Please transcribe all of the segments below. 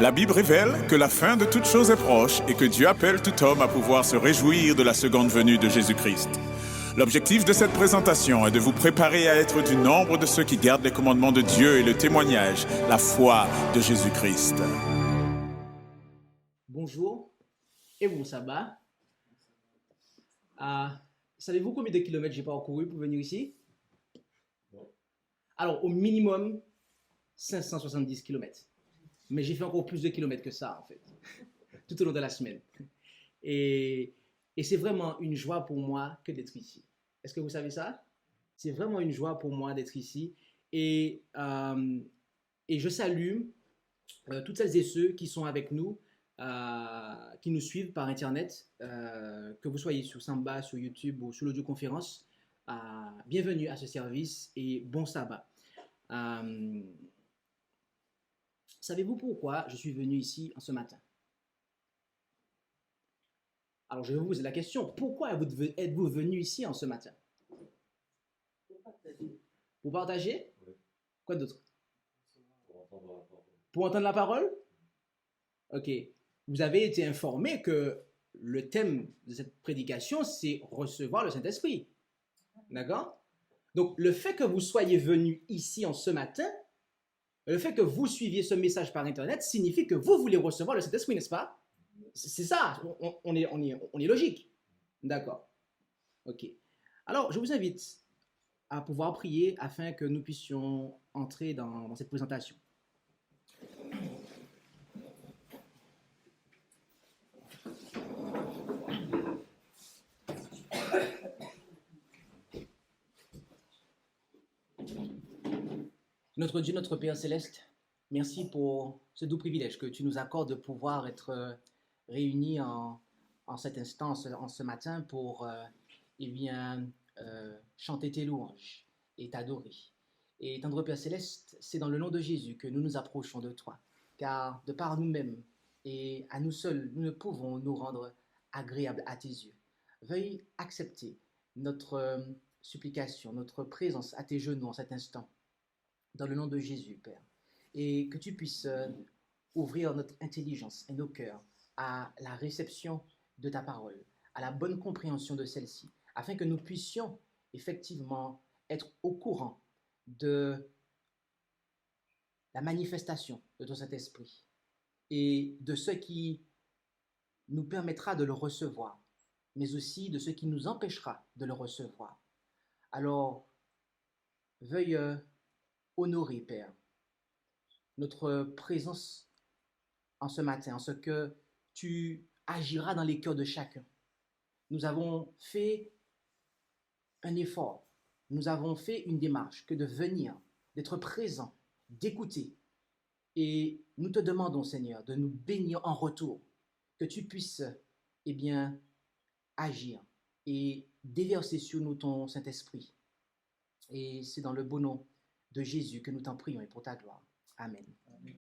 La Bible révèle que la fin de toute chose est proche et que Dieu appelle tout homme à pouvoir se réjouir de la seconde venue de Jésus-Christ. L'objectif de cette présentation est de vous préparer à être du nombre de ceux qui gardent les commandements de Dieu et le témoignage, la foi de Jésus-Christ. Bonjour et bon sabbat. Savez-vous combien de kilomètres j'ai parcouru pour venir ici? Alors, au minimum, 570 kilomètres. Mais j'ai fait encore plus de kilomètres que ça, en fait, tout au long de la semaine. Et c'est vraiment une joie pour moi que d'être ici. Est-ce que vous savez ça? C'est vraiment une joie pour moi d'être ici. Et je salue toutes celles et ceux qui sont avec nous, qui nous suivent par Internet, que vous soyez sur Samba, sur YouTube ou sur l'audioconférence. Bienvenue à ce service et bon sabbat. Savez-vous pourquoi je suis venu ici en ce matin? Alors, je vais vous poser la question. Pourquoi êtes-vous venu ici en ce matin? Pour partager? Oui. Quoi d'autre? Pour entendre la parole? Ok. Vous avez été informé que le thème de cette prédication, c'est recevoir le Saint-Esprit. D'accord? Donc, le fait que vous soyez venu ici en ce matin, le fait que vous suiviez ce message par Internet signifie que vous voulez recevoir le Saint-Esprit, n'est-ce pas? C'est ça, on est logique. D'accord. Ok. Alors, je vous invite à pouvoir prier afin que nous puissions entrer dans cette présentation. Notre Dieu, notre Père Céleste, merci pour ce doux privilège que tu nous accordes de pouvoir être réunis en cet instant, en ce matin, pour chanter tes louanges et t'adorer. Et tendre Père Céleste, c'est dans le nom de Jésus que nous nous approchons de toi, car de par nous-mêmes et à nous seuls, nous ne pouvons nous rendre agréables à tes yeux. Veuille accepter notre supplication, notre présence à tes genoux en cet instant, dans le nom de Jésus, Père, et que tu puisses ouvrir notre intelligence et nos cœurs à la réception de ta parole, à la bonne compréhension de celle-ci, afin que nous puissions effectivement être au courant de la manifestation de ton Saint-Esprit et de ce qui nous permettra de le recevoir, mais aussi de ce qui nous empêchera de le recevoir. Alors, veuille honorer, Père, notre présence en ce matin, en ce que tu agiras dans les cœurs de chacun. Nous avons fait un effort, nous avons fait une démarche que de venir, d'être présent, d'écouter. Et nous te demandons, Seigneur, de nous bénir en retour, que tu puisses, agir et déverser sur nous ton Saint-Esprit. Et c'est dans le beau nom de Jésus que nous t'en prions et pour ta gloire. Amen. Amen.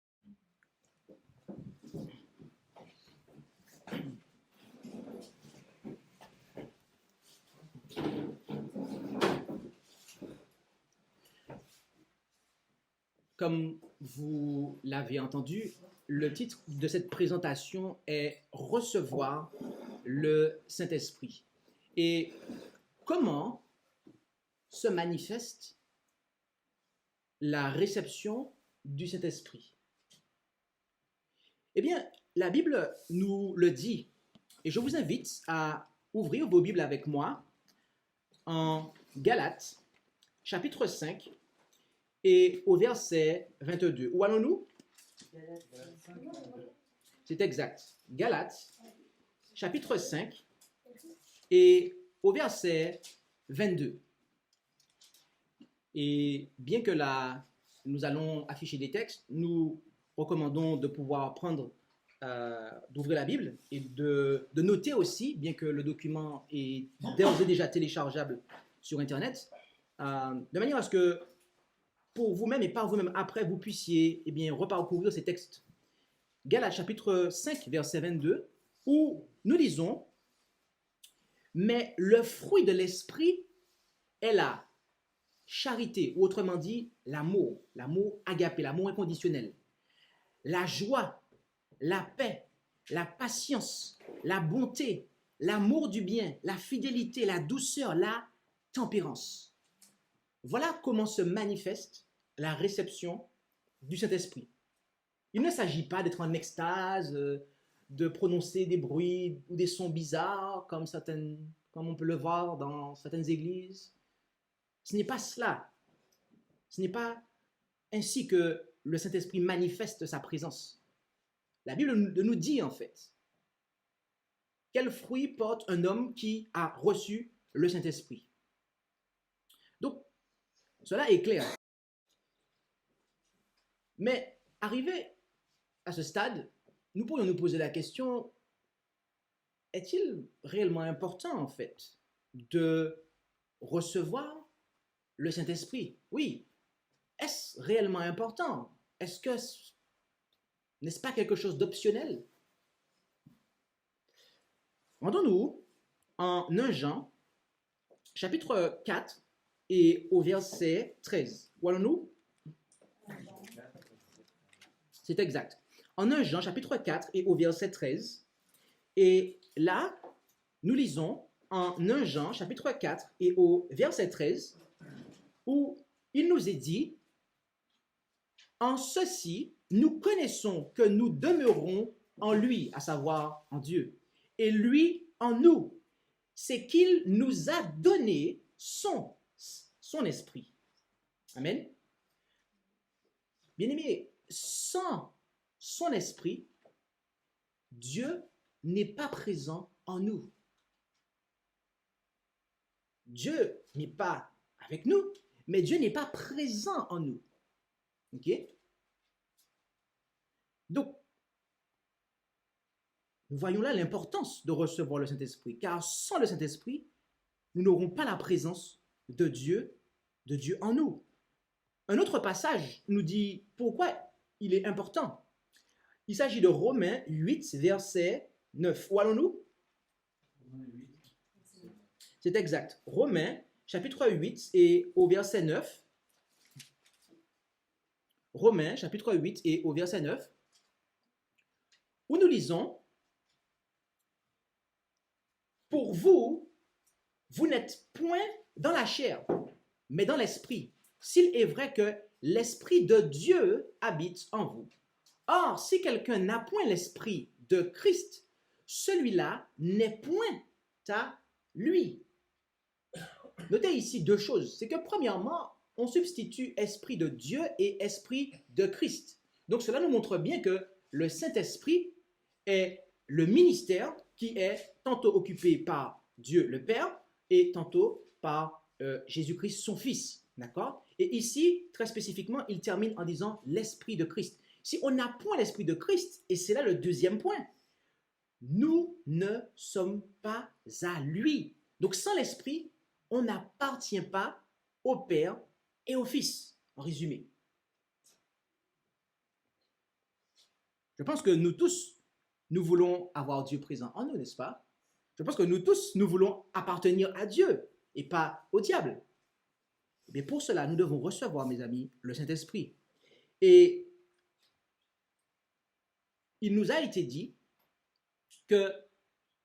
Comme vous l'avez entendu, le titre de cette présentation est « Recevoir le Saint-Esprit ». Et comment se manifeste la réception du Saint-Esprit? Eh bien, la Bible nous le dit. Et je vous invite à ouvrir vos Bibles avec moi en Galates, chapitre 5, et au verset 22. Où allons-nous? C'est exact. Galates, chapitre 5, et au verset 22. Et bien que là, nous allons afficher des textes, nous recommandons de pouvoir d'ouvrir la Bible et de noter aussi, bien que le document est d'ores et déjà téléchargeable sur Internet, de manière à ce que pour vous-même et par vous-même après, vous puissiez reparcourir ces textes. Galates chapitre 5, verset 22, où nous lisons « Mais le fruit de l'esprit est la charité, ou autrement dit, l'amour agapé, l'amour inconditionnel, la joie, la paix, la patience, la bonté, l'amour du bien, la fidélité, la douceur, la tempérance. Voilà comment se manifeste la réception du Saint-Esprit. Il ne s'agit pas d'être en extase, de prononcer des bruits ou des sons bizarres comme on peut le voir dans certaines églises. Ce n'est pas cela. Ce n'est pas ainsi que le Saint-Esprit manifeste sa présence. La Bible nous dit en fait quel fruit porte un homme qui a reçu le Saint-Esprit. Donc, cela est clair. Mais arrivé à ce stade, nous pourrions nous poser la question, est-il réellement important en fait de recevoir le Saint-Esprit? Oui. Est-ce réellement important? N'est-ce pas quelque chose d'optionnel? Rendons-nous en 1 Jean, chapitre 4 et au verset 13. Où allons-nous? C'est exact. En 1 Jean, chapitre 4 et au verset 13. Et là, nous lisons en 1 Jean, chapitre 4 et au verset 13, où il nous est dit, « En ceci, nous connaissons que nous demeurons en lui, à savoir en Dieu, et lui en nous, c'est qu'il nous a donné son esprit. » Amen. Bien-aimés, sans son esprit, Dieu n'est pas présent en nous. Dieu n'est pas avec nous, mais Dieu n'est pas présent en nous. Ok? Donc, nous voyons là l'importance de recevoir le Saint-Esprit, car sans le Saint-Esprit, nous n'aurons pas la présence de Dieu en nous. Un autre passage nous dit pourquoi il est important. Il s'agit de Romains 8, verset 9. Où allons-nous? C'est exact. Romains, chapitre 8 et au verset 9. Romains, chapitre 8 et au verset 9, où nous lisons, « Pour vous, vous n'êtes point dans la chair, mais dans l'esprit, s'il est vrai que l'Esprit de Dieu habite en vous. Or, si quelqu'un n'a point l'Esprit de Christ, celui-là n'est point à lui. » Notez ici deux choses. C'est que premièrement, on substitue Esprit de Dieu et Esprit de Christ. Donc cela nous montre bien que le Saint-Esprit est le ministère qui est tantôt occupé par Dieu le Père et tantôt par Jésus-Christ son Fils. D'accord? Et ici, très spécifiquement, il termine en disant l'Esprit de Christ. Si on n'a point l'Esprit de Christ, et c'est là le deuxième point, nous ne sommes pas à lui. Donc sans l'Esprit, on n'appartient pas au Père et au Fils, en résumé. Je pense que nous tous, nous voulons avoir Dieu présent en nous, n'est-ce pas? Je pense que nous tous, nous voulons appartenir à Dieu et pas au diable. Mais pour cela, nous devons recevoir, mes amis, le Saint-Esprit. Et il nous a été dit que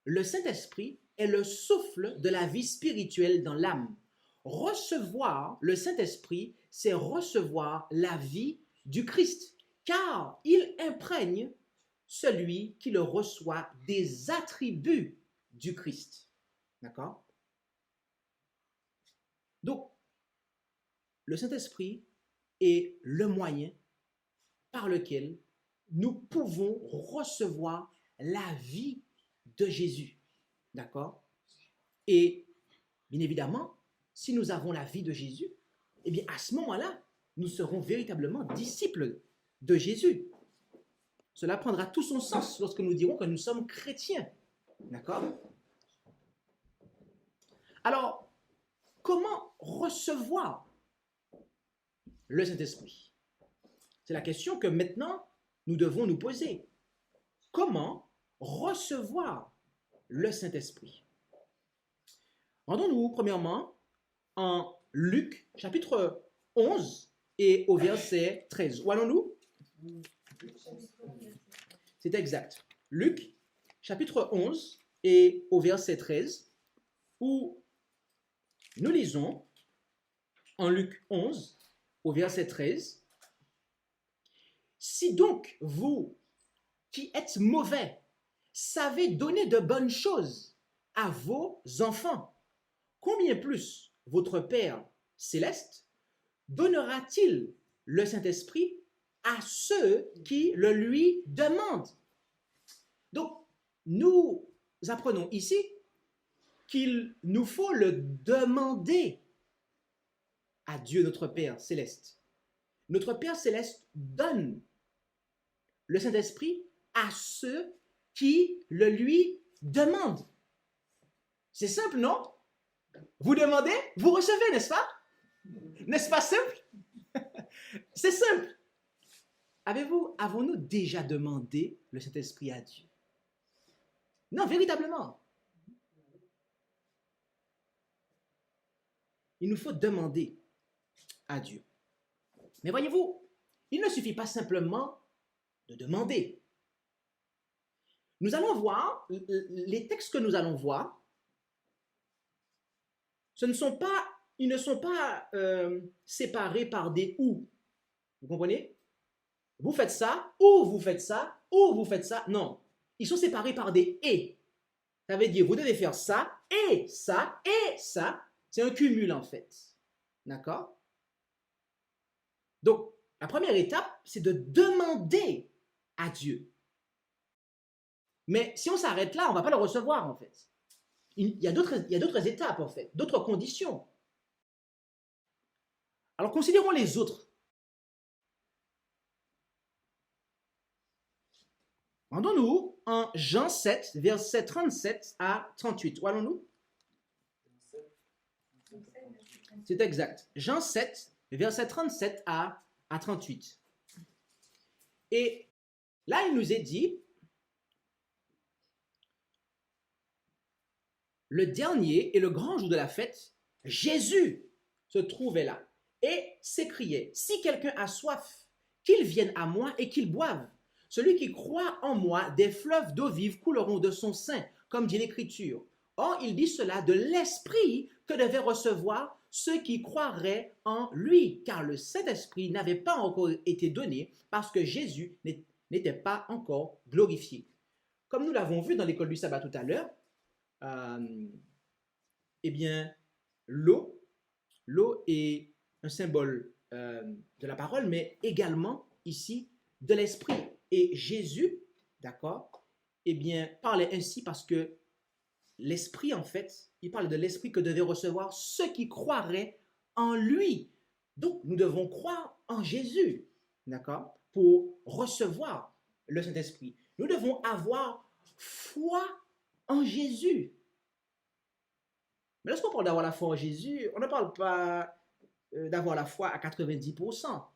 le Saint-Esprit est le souffle de la vie spirituelle dans l'âme. Recevoir le Saint-Esprit, c'est recevoir la vie du Christ, car il imprègne celui qui le reçoit des attributs du Christ. D'accord? Donc, le Saint-Esprit est le moyen par lequel nous pouvons recevoir la vie de Jésus. D'accord? Et bien évidemment, si nous avons la vie de Jésus, eh bien à ce moment-là, nous serons véritablement disciples de Jésus. Cela prendra tout son sens lorsque nous dirons que nous sommes chrétiens. D'accord? Alors, comment recevoir le Saint-Esprit? C'est la question que maintenant nous devons nous poser. Comment recevoir le Saint-Esprit? Rendons-nous premièrement en Luc chapitre 11 et au verset 13. Où allons-nous? C'est exact. Luc, chapitre 11 et au verset 13, où nous lisons en Luc 11, au verset 13, « Si donc vous, qui êtes mauvais, savez donner de bonnes choses à vos enfants, combien plus votre Père céleste donnera-t-il le Saint-Esprit à ceux qui le lui demandent? » Donc, nous apprenons ici qu'il nous faut le demander à Dieu, notre Père céleste. Notre Père céleste donne le Saint-Esprit à ceux qui le lui demandent. C'est simple, non? Vous demandez, vous recevez, n'est-ce pas? N'est-ce pas simple? C'est simple. Avons-nous déjà demandé le Saint-Esprit à Dieu? Non, véritablement. Il nous faut demander à Dieu. Mais voyez-vous, il ne suffit pas simplement de demander. Nous allons voir, les textes que nous allons voir, ils ne sont pas séparés par des ou. Vous comprenez? Vous faites ça, ou vous faites ça, ou vous faites ça. Non, ils sont séparés par des et. Ça veut dire, vous devez faire ça, et ça, et ça. C'est un cumul en fait. D'accord? Donc, la première étape, c'est de demander à Dieu. Mais si on s'arrête là, on ne va pas le recevoir en fait. Il y a d'autres étapes en fait, d'autres conditions. Alors, considérons les autres. Rendons-nous en Jean 7, versets 37 à 38. Où allons-nous? C'est exact. Jean 7, versets 37 à 38. Et là, il nous est dit, le dernier et le grand jour de la fête, Jésus se trouvait là et s'écriait, « Si quelqu'un a soif, qu'il vienne à moi et qu'il boive. Celui qui croit en moi, des fleuves d'eau vive couleront de son sein, comme dit l'Écriture. Or, il dit cela de l'Esprit que devaient recevoir ceux qui croiraient en lui, car le Saint-Esprit n'avait pas encore été donné parce que Jésus n'était pas encore glorifié. » Comme nous l'avons vu dans l'école du sabbat tout à l'heure, eh bien, l'eau est un symbole de la parole, mais également ici de l'Esprit. Et Jésus, d'accord, eh bien, parlait ainsi parce que l'Esprit, en fait, il parle de l'Esprit que devaient recevoir ceux qui croiraient en lui. Donc, nous devons croire en Jésus, d'accord, pour recevoir le Saint-Esprit. Nous devons avoir foi en Jésus. Mais lorsqu'on parle d'avoir la foi en Jésus, on ne parle pas d'avoir la foi à 90%.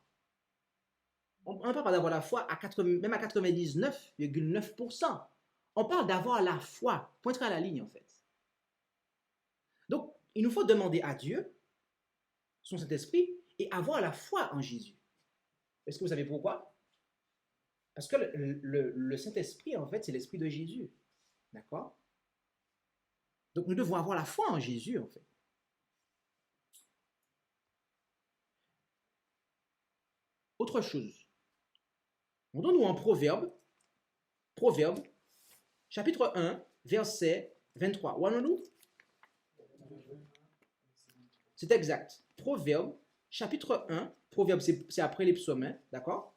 On ne parle pas d'avoir la foi même à 99,9%. On parle d'avoir la foi, pointer à la ligne en fait. Donc, il nous faut demander à Dieu, son Saint-Esprit, et avoir la foi en Jésus. Est-ce que vous savez pourquoi? Parce que le Saint-Esprit, en fait, c'est l'Esprit de Jésus. D'accord? Donc, nous devons avoir la foi en Jésus, en fait. Autre chose. Rendons-nous en Proverbe, chapitre 1, verset 23. Où allons-nous? C'est exact. Proverbe, chapitre 1. Proverbe, c'est après les psaumes, hein, d'accord?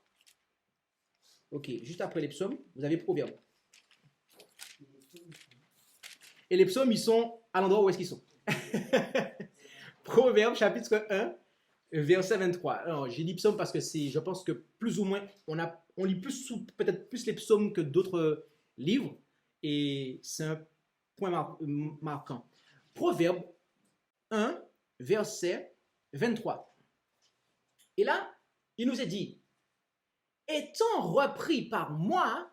Ok, juste après les psaumes, vous avez Proverbe. Et les psaumes, ils sont à l'endroit où est-ce qu'ils sont? Proverbe, chapitre 1, verset 23. Alors, j'ai dit psaume parce que je pense que plus ou moins, on lit peut-être plus les psaumes que d'autres livres. Et c'est un point marquant. Proverbe 1, verset 23. Et là, il nous est dit, « Étant repris par moi,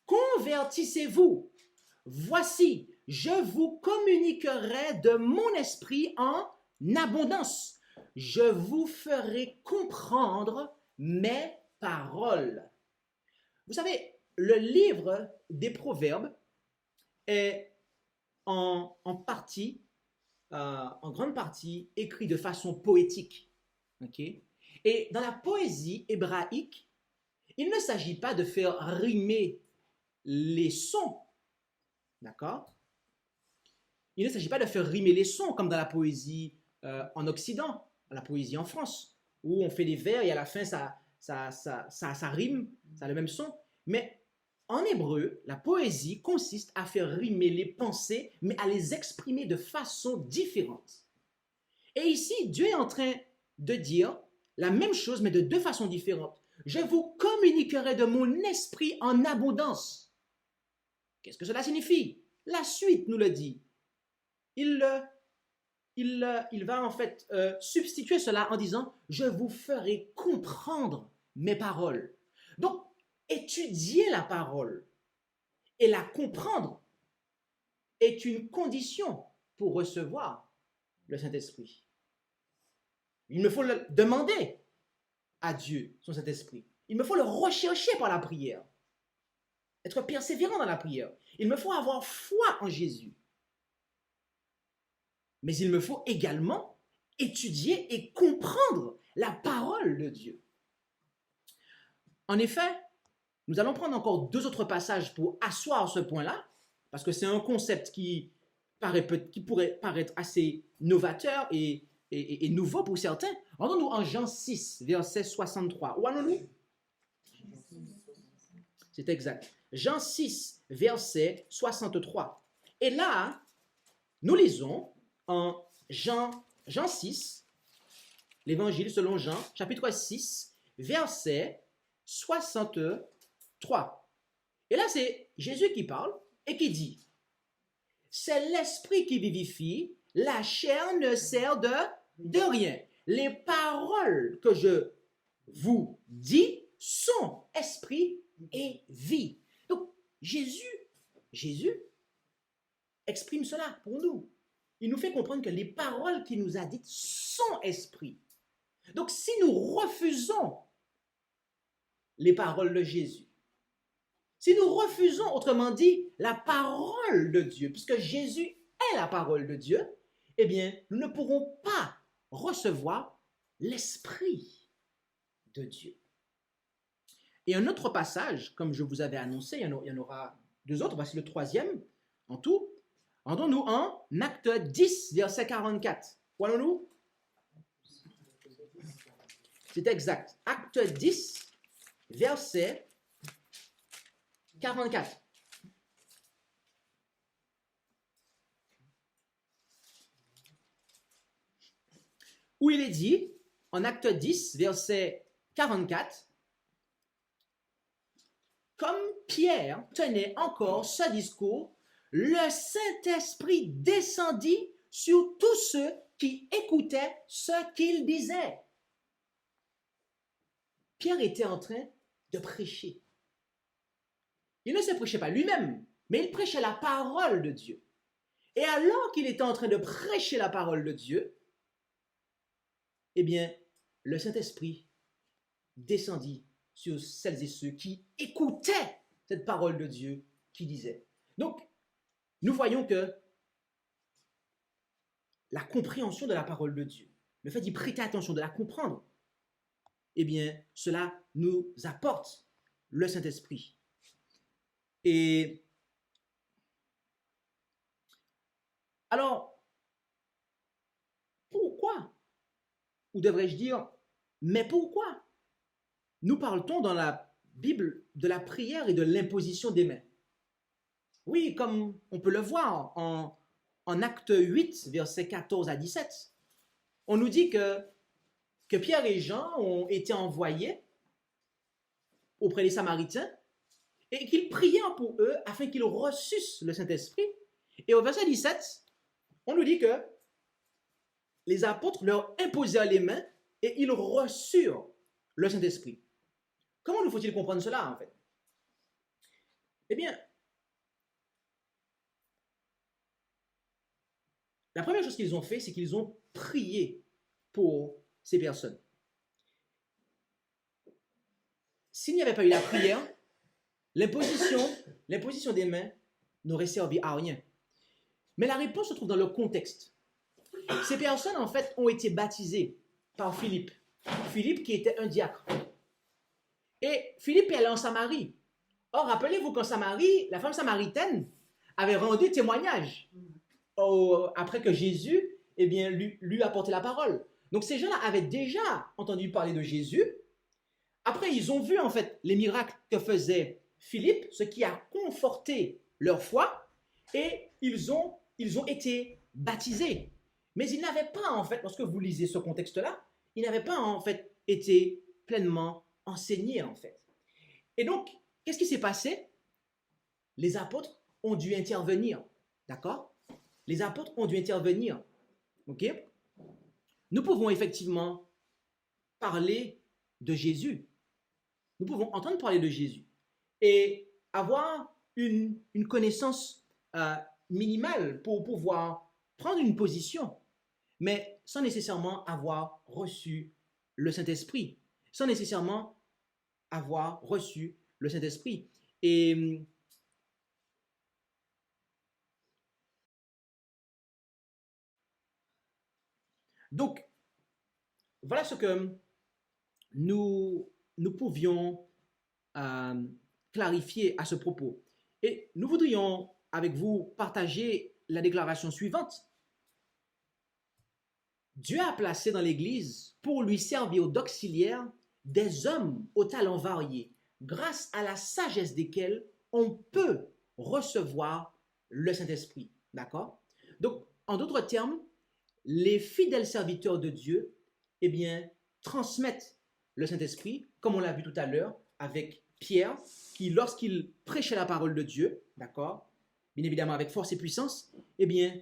convertissez-vous. Voici, je vous communiquerai de mon esprit en abondance. Je vous ferai comprendre mes paroles. » Vous savez, le livre des Proverbes est en partie, en grande partie, écrit de façon poétique. Okay? Et dans la poésie hébraïque, il ne s'agit pas de faire rimer les sons, d'accord? Il ne s'agit pas de faire rimer les sons comme dans la poésie en Occident, la poésie en France, où on fait des vers et à la fin ça rime, ça a le même son. Mais en hébreu, la poésie consiste à faire rimer les pensées, mais à les exprimer de façon différente. Et ici, Dieu est en train de dire la même chose, mais de deux façons différentes. Je vous communiquerai de mon esprit en abondance. Qu'est-ce que cela signifie? La suite nous le dit. Il va en fait substituer cela en disant « Je vous ferai comprendre mes paroles ». Donc, étudier la parole et la comprendre est une condition pour recevoir le Saint-Esprit. Il me faut le demander à Dieu, son Saint-Esprit. Il me faut le rechercher par la prière. Être persévérant dans la prière. Il me faut avoir foi en Jésus. Mais il me faut également étudier et comprendre la parole de Dieu. En effet, nous allons prendre encore deux autres passages pour asseoir ce point-là, parce que c'est un concept qui pourrait paraître assez novateur et nouveau pour certains. Rendons-nous en Jean 6, verset 63. Où allons-nous? C'est exact. Jean 6, verset 63. Et là, nous lisons en Jean 6, l'évangile selon Jean, chapitre 6, verset 63. Et là, c'est Jésus qui parle et qui dit, « C'est l'esprit qui vivifie, la chair ne sert de rien. Les paroles que je vous dis sont esprit et vie. » Donc, Jésus exprime cela pour nous. Il nous fait comprendre que les paroles qu'il nous a dites sont esprit. Donc, si nous refusons les paroles de Jésus, si nous refusons, autrement dit, la parole de Dieu, puisque Jésus est la parole de Dieu, eh bien, nous ne pourrons pas recevoir l'esprit de Dieu. Et un autre passage, comme je vous avais annoncé, il y en aura deux autres, voici le troisième en tout. Rendons-nous en Acte 10, verset 44. Où allons-nous? C'est exact. Acte 10, verset 44. Où il est dit, en Acte 10, verset 44, comme Pierre tenait encore ce discours, le Saint-Esprit descendit sur tous ceux qui écoutaient ce qu'il disait. Pierre était en train de prêcher. Il ne se prêchait pas lui-même, mais il prêchait la parole de Dieu. Et alors qu'il était en train de prêcher la parole de Dieu, eh bien, le Saint-Esprit descendit sur celles et ceux qui écoutaient cette parole de Dieu qui disait. Donc, nous voyons que la compréhension de la parole de Dieu, le fait d'y prêter attention, de la comprendre, eh bien, cela nous apporte le Saint-Esprit. Et alors, pourquoi, ou devrais-je dire, mais pourquoi nous parle-t-on dans la Bible de la prière et de l'imposition des mains? Oui, comme on peut le voir en Acte 8, versets 14 à 17, on nous dit que Pierre et Jean ont été envoyés auprès des Samaritains et qu'ils priaient pour eux afin qu'ils reçussent le Saint-Esprit. Et au verset 17, on nous dit que les apôtres leur imposèrent les mains et ils reçurent le Saint-Esprit. Comment nous faut-il comprendre cela, en fait? Eh bien, la première chose qu'ils ont fait, c'est qu'ils ont prié pour ces personnes. S'il n'y avait pas eu la prière, l'imposition des mains n'aurait servi à rien. Mais la réponse se trouve dans le contexte. Ces personnes, en fait, ont été baptisées par Philippe. Philippe qui était un diacre. Et Philippe est allé en Samarie. Or, rappelez-vous qu'en Samarie, la femme samaritaine avait rendu témoignage après que Jésus lui apportait la parole. Donc, ces gens-là avaient déjà entendu parler de Jésus. Après, ils ont vu, en fait, les miracles que faisait Philippe, ce qui a conforté leur foi, et ils ont été baptisés. Mais ils n'avaient pas, en fait, lorsque vous lisez ce contexte-là, ils n'avaient pas, en fait, été pleinement enseignés, en fait. Et donc, qu'est-ce qui s'est passé? Les apôtres ont dû intervenir, d'accord? Les apôtres ont dû intervenir, ok? Nous pouvons effectivement parler de Jésus. Nous pouvons entendre parler de Jésus et avoir une connaissance minimale pour pouvoir prendre une position, mais sans nécessairement avoir reçu le Saint-Esprit, sans nécessairement avoir reçu le Saint-Esprit. Et donc, voilà ce que nous pouvions clarifier à ce propos. Et nous voudrions avec vous partager la déclaration suivante. Dieu a placé dans l'Église pour lui servir d'auxiliaire des hommes aux talents variés, grâce à la sagesse desquels on peut recevoir le Saint-Esprit. D'accord? Donc, en d'autres termes, les fidèles serviteurs de Dieu, transmettent le Saint-Esprit, comme on l'a vu tout à l'heure avec Pierre, qui, lorsqu'il prêchait la parole de Dieu, d'accord, bien évidemment avec force et puissance,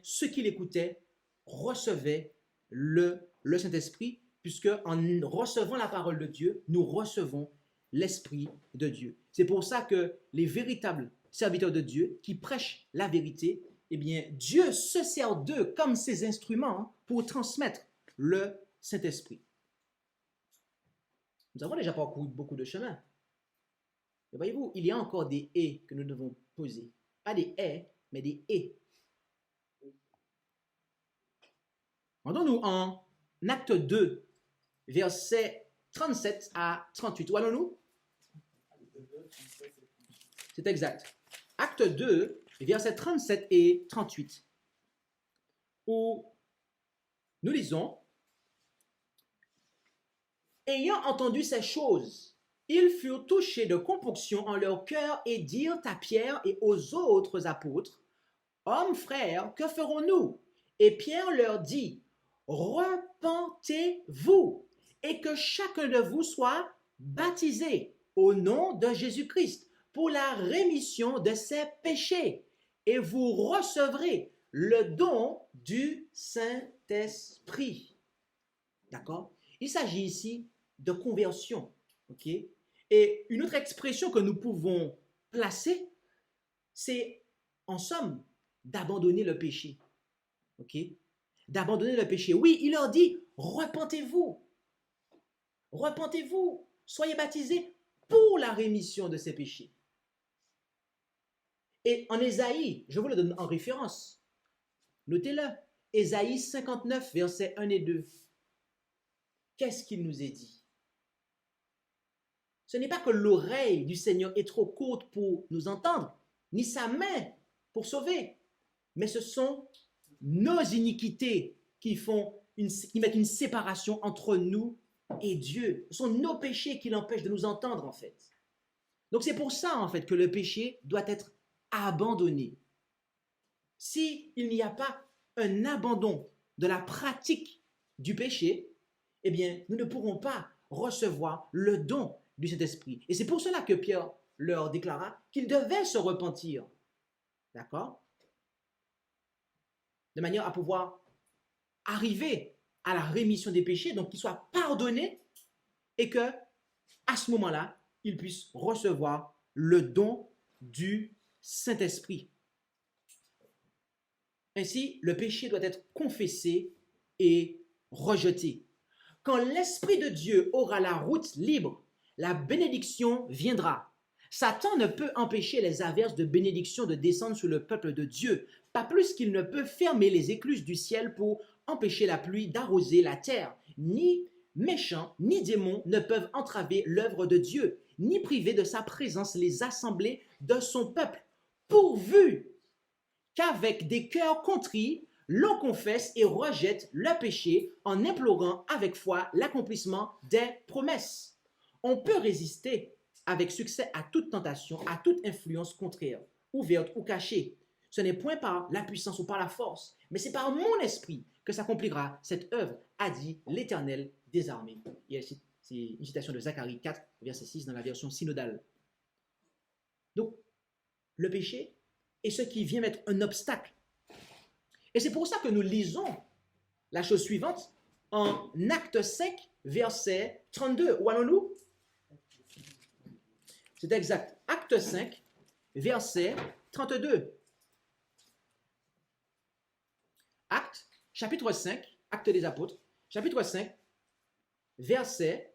ceux qui l'écoutaient recevaient le Saint-Esprit, puisque en recevant la parole de Dieu, nous recevons l'Esprit de Dieu. C'est pour ça que les véritables serviteurs de Dieu qui prêchent la vérité, Dieu se sert d'eux comme ses instruments pour transmettre le Saint-Esprit. Nous avons déjà parcouru beaucoup de chemins. Mais voyez-vous, il y a encore des « et » que nous devons poser. Pas des « et », mais des « et ». Rendons-nous en Acte 2, versets 37 à 38. Où allons-nous? C'est exact. Acte 2, versets 37 et 38. Où nous lisons: ayant entendu ces choses, ils furent touchés de compunction en leur cœur et dirent à Pierre et aux autres apôtres: hommes, frères, que ferons-nous? Et Pierre leur dit: repentez-vous et que chacun de vous soit baptisé au nom de Jésus-Christ pour la rémission de ses péchés, et vous recevrez le don du Saint-Esprit. D'accord? Il s'agit ici de conversion. Ok? Et une autre expression que nous pouvons placer, c'est en somme d'abandonner le péché. Ok? D'abandonner le péché. Oui, il leur dit: repentez-vous. Repentez-vous. Soyez baptisés pour la rémission de ces péchés. Et en Ésaïe, je vous le donne en référence. Notez-le. Ésaïe 59, versets 1 et 2. Qu'est-ce qu'il nous est dit? Ce n'est pas que l'oreille du Seigneur est trop courte pour nous entendre, ni sa main pour sauver, mais ce sont nos iniquités qui mettent une séparation entre nous et Dieu. Ce sont nos péchés qui l'empêchent de nous entendre, en fait. Donc c'est pour ça, en fait, que le péché doit être abandonné. S'il n'y a pas un abandon de la pratique du péché, nous ne pourrons pas recevoir le don du Saint-Esprit. Et c'est pour cela que Pierre leur déclara qu'ils devaient se repentir. D'accord? De manière à pouvoir arriver à la rémission des péchés, donc qu'ils soient pardonnés et que, à ce moment-là, ils puissent recevoir le don du Saint-Esprit. Ainsi, le péché doit être confessé et rejeté. Quand l'Esprit de Dieu aura la route libre, la bénédiction viendra. Satan ne peut empêcher les averses de bénédiction de descendre sur le peuple de Dieu, pas plus qu'il ne peut fermer les écluses du ciel pour empêcher la pluie d'arroser la terre. Ni méchants, ni démons ne peuvent entraver l'œuvre de Dieu, ni priver de sa présence les assemblées de son peuple, pourvu qu'avec des cœurs contrits, l'on confesse et rejette le péché en implorant avec foi l'accomplissement des promesses. On peut résister avec succès à toute tentation, à toute influence contraire, ouverte ou cachée. Ce n'est point par la puissance ou par la force, mais c'est par mon esprit que s'accomplira cette œuvre, a dit l'Éternel des armées. C'est une citation de Zacharie 4, verset 6 dans la version synodale. Donc, le péché est ce qui vient mettre un obstacle. Et c'est pour ça que nous lisons la chose suivante en Acte 5, verset 32. Où allons-nous? C'est exact. Acte 5, verset 32. Acte, chapitre 5, Acte des Apôtres, chapitre 5, verset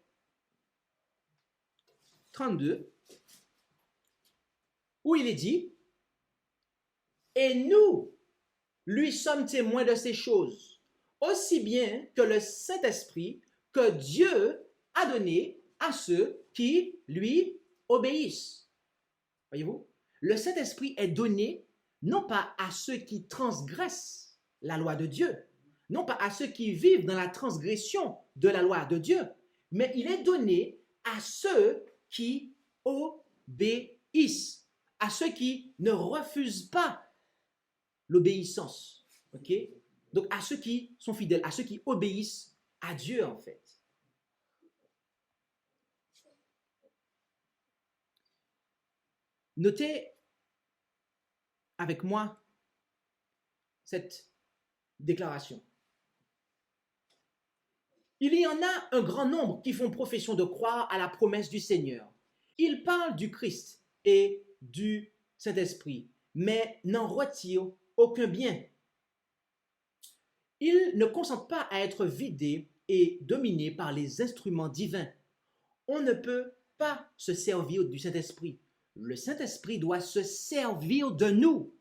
32, où il est dit, « Et nous, lui sommes témoins de ces choses, aussi bien que le Saint-Esprit que Dieu a donné à ceux qui lui obéissent. » Voyez-vous, le Saint-Esprit est donné non pas à ceux qui transgressent la loi de Dieu, non pas à ceux qui vivent dans la transgression de la loi de Dieu, mais il est donné à ceux qui obéissent, à ceux qui ne refusent pas l'obéissance. Ok? Donc à ceux qui sont fidèles, à ceux qui obéissent à Dieu en fait. Notez avec moi cette déclaration. Il y en a un grand nombre qui font profession de croire à la promesse du Seigneur. Ils parlent du Christ et du Saint-Esprit, mais n'en retirent aucun bien. Ils ne consentent pas à être vidés et dominés par les instruments divins. On ne peut pas se servir du Saint-Esprit. Le Saint-Esprit doit se servir de nous.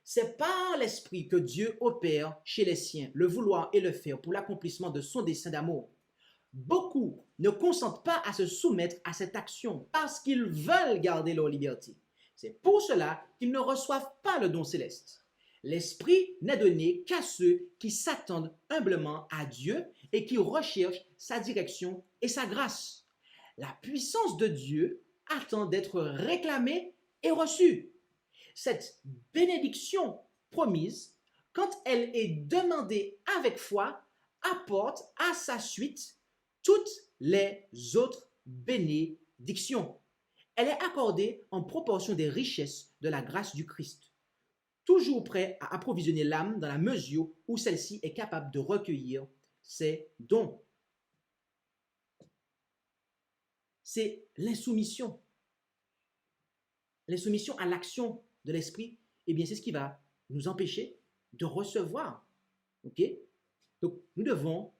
C'est par l'Esprit que Dieu opère chez les siens le vouloir et le faire pour l'accomplissement de son dessein d'amour. Beaucoup ne consentent pas à se soumettre à cette action parce qu'ils veulent garder leur liberté. C'est pour cela qu'ils ne reçoivent pas le don céleste. L'Esprit n'est donné qu'à ceux qui s'attendent humblement à Dieu et qui recherchent sa direction et sa grâce. La puissance de Dieu attend d'être réclamée et reçue. Cette bénédiction promise, quand elle est demandée avec foi, apporte à sa suite toutes les autres bénédictions. Elle est accordée en proportion des richesses de la grâce du Christ, toujours prêt à approvisionner l'âme dans la mesure où celle-ci est capable de recueillir ses dons. C'est l'insoumission. L'insoumission à l'action de l'esprit, eh bien, c'est ce qui va nous empêcher de recevoir. Ok? Donc, nous devons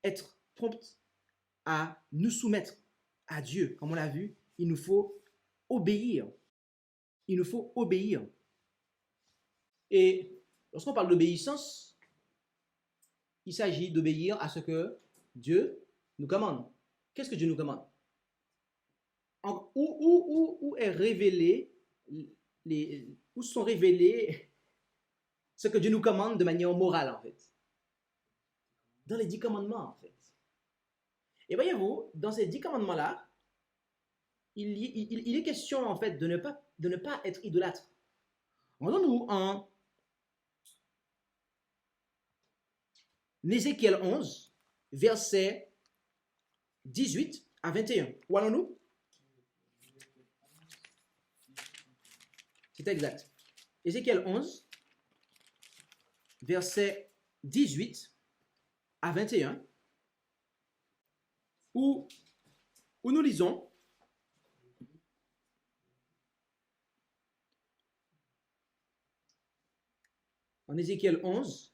être prompts à nous soumettre à Dieu. Comme on l'a vu, il nous faut obéir. Il nous faut obéir. Et lorsqu'on parle d'obéissance, il s'agit d'obéir à ce que Dieu nous commande. Qu'est-ce que Dieu nous commande? Où est révélé où sont révélés ce que Dieu nous commande de manière morale, en fait. Dans les 10 commandements, en fait. Et voyez-vous, dans ces 10 commandements-là, il est question, en fait, de ne pas être idolâtre. Rendons-nous en Ézéchiel 11, versets 18 à 21. Où allons-nous? C'est exact. Ézéchiel 11, versets 18 à 21, où nous lisons en Ézéchiel 11,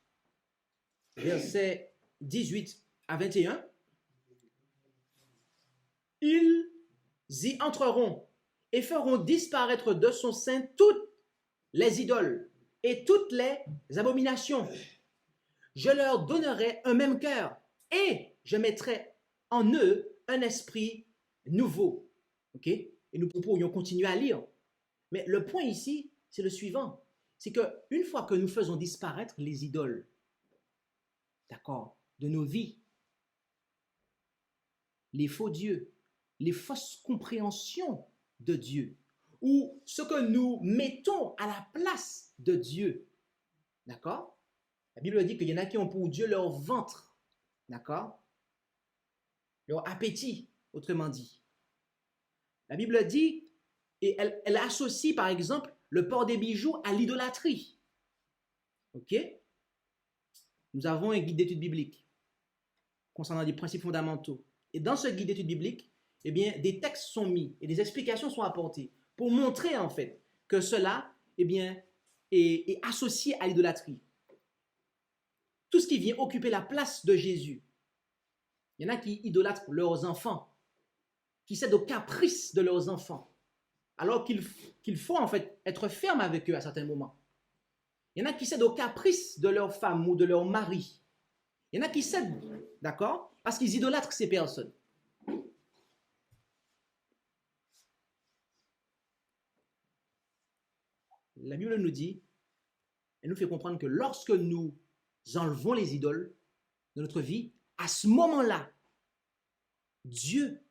versets 18 à 21, ils y entreront et feront disparaître de son sein toutes les idoles et toutes les abominations. Je leur donnerai un même cœur et je mettrai en eux un esprit nouveau. OK? Et nous pourrions continuer à lire. Mais le point ici, c'est le suivant. C'est qu'une fois que nous faisons disparaître les idoles, d'accord, de nos vies, les faux dieux, les fausses compréhensions de Dieu, ou ce que nous mettons à la place de Dieu, d'accord? La Bible dit qu'il y en a qui ont pour Dieu leur ventre, d'accord? Leur appétit, autrement dit. La Bible dit, et elle associe par exemple le port des bijoux à l'idolâtrie. OK? Nous avons un guide d'études bibliques concernant des principes fondamentaux. Et dans ce guide d'études bibliques, eh bien, des textes sont mis et des explications sont apportées pour montrer en fait que cela, eh bien, est associé à l'idolâtrie. Tout ce qui vient occuper la place de Jésus. Il y en a qui idolâtrent leurs enfants, qui cèdent aux caprices de leurs enfants, alors qu'il faut en fait être ferme avec eux à certains moments. Il y en a qui cèdent aux caprices de leur femme ou de leur mari. Il y en a qui cèdent, d'accord, parce qu'ils idolâtrent ces personnes. La Bible nous dit, elle nous fait comprendre que lorsque nous enlevons les idoles de notre vie, à ce moment-là, Dieu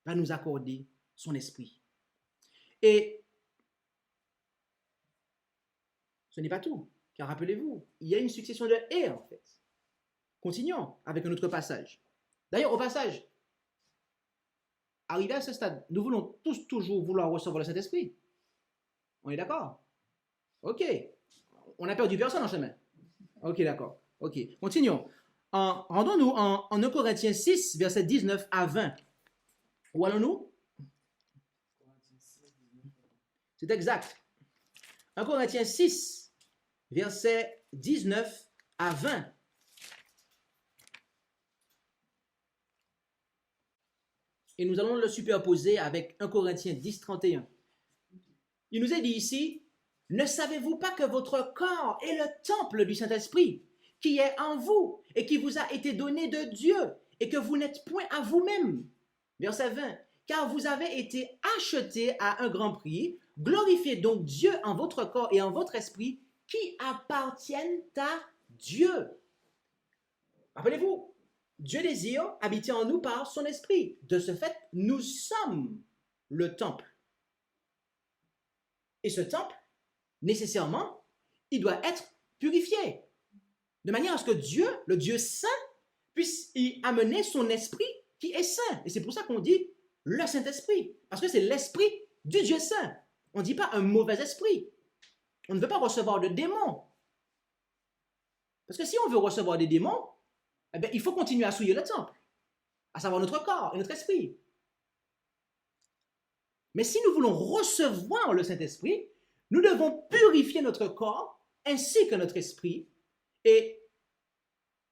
va nous accorder son esprit. Et ce n'est pas tout, car rappelez-vous, il y a une succession de et en fait. Continuons avec un autre passage. D'ailleurs, au passage, arrivé à ce stade, nous voulons tous toujours vouloir recevoir le Saint-Esprit. On est d'accord? Ok. On n'a perdu personne en chemin. Ok, d'accord. Ok. Continuons. Rendons-nous en 1 Corinthiens 6, versets 19 à 20. Où allons-nous? C'est exact. 1 Corinthiens 6, versets 19 à 20. Et nous allons le superposer avec 1 Corinthiens 10, 31. Il nous est dit ici, « Ne savez-vous pas que votre corps est le temple du Saint-Esprit, qui est en vous et qui vous a été donné de Dieu, et que vous n'êtes point à vous-même » Verset 20. « Car vous avez été achetés à un grand prix. Glorifiez donc Dieu en votre corps et en votre esprit, qui appartiennent à Dieu. » Rappelez-vous, Dieu désire habiter en nous par son esprit. De ce fait, nous sommes le temple. Et ce temple, nécessairement, il doit être purifié. De manière à ce que Dieu, le Dieu saint, puisse y amener son esprit qui est saint. Et c'est pour ça qu'on dit le Saint-Esprit. Parce que c'est l'esprit du Dieu saint. On ne dit pas un mauvais esprit. On ne veut pas recevoir de démons. Parce que si on veut recevoir des démons, eh bien, il faut continuer à souiller le temple, à savoir notre corps et notre esprit. Mais si nous voulons recevoir le Saint-Esprit, nous devons purifier notre corps ainsi que notre esprit. Et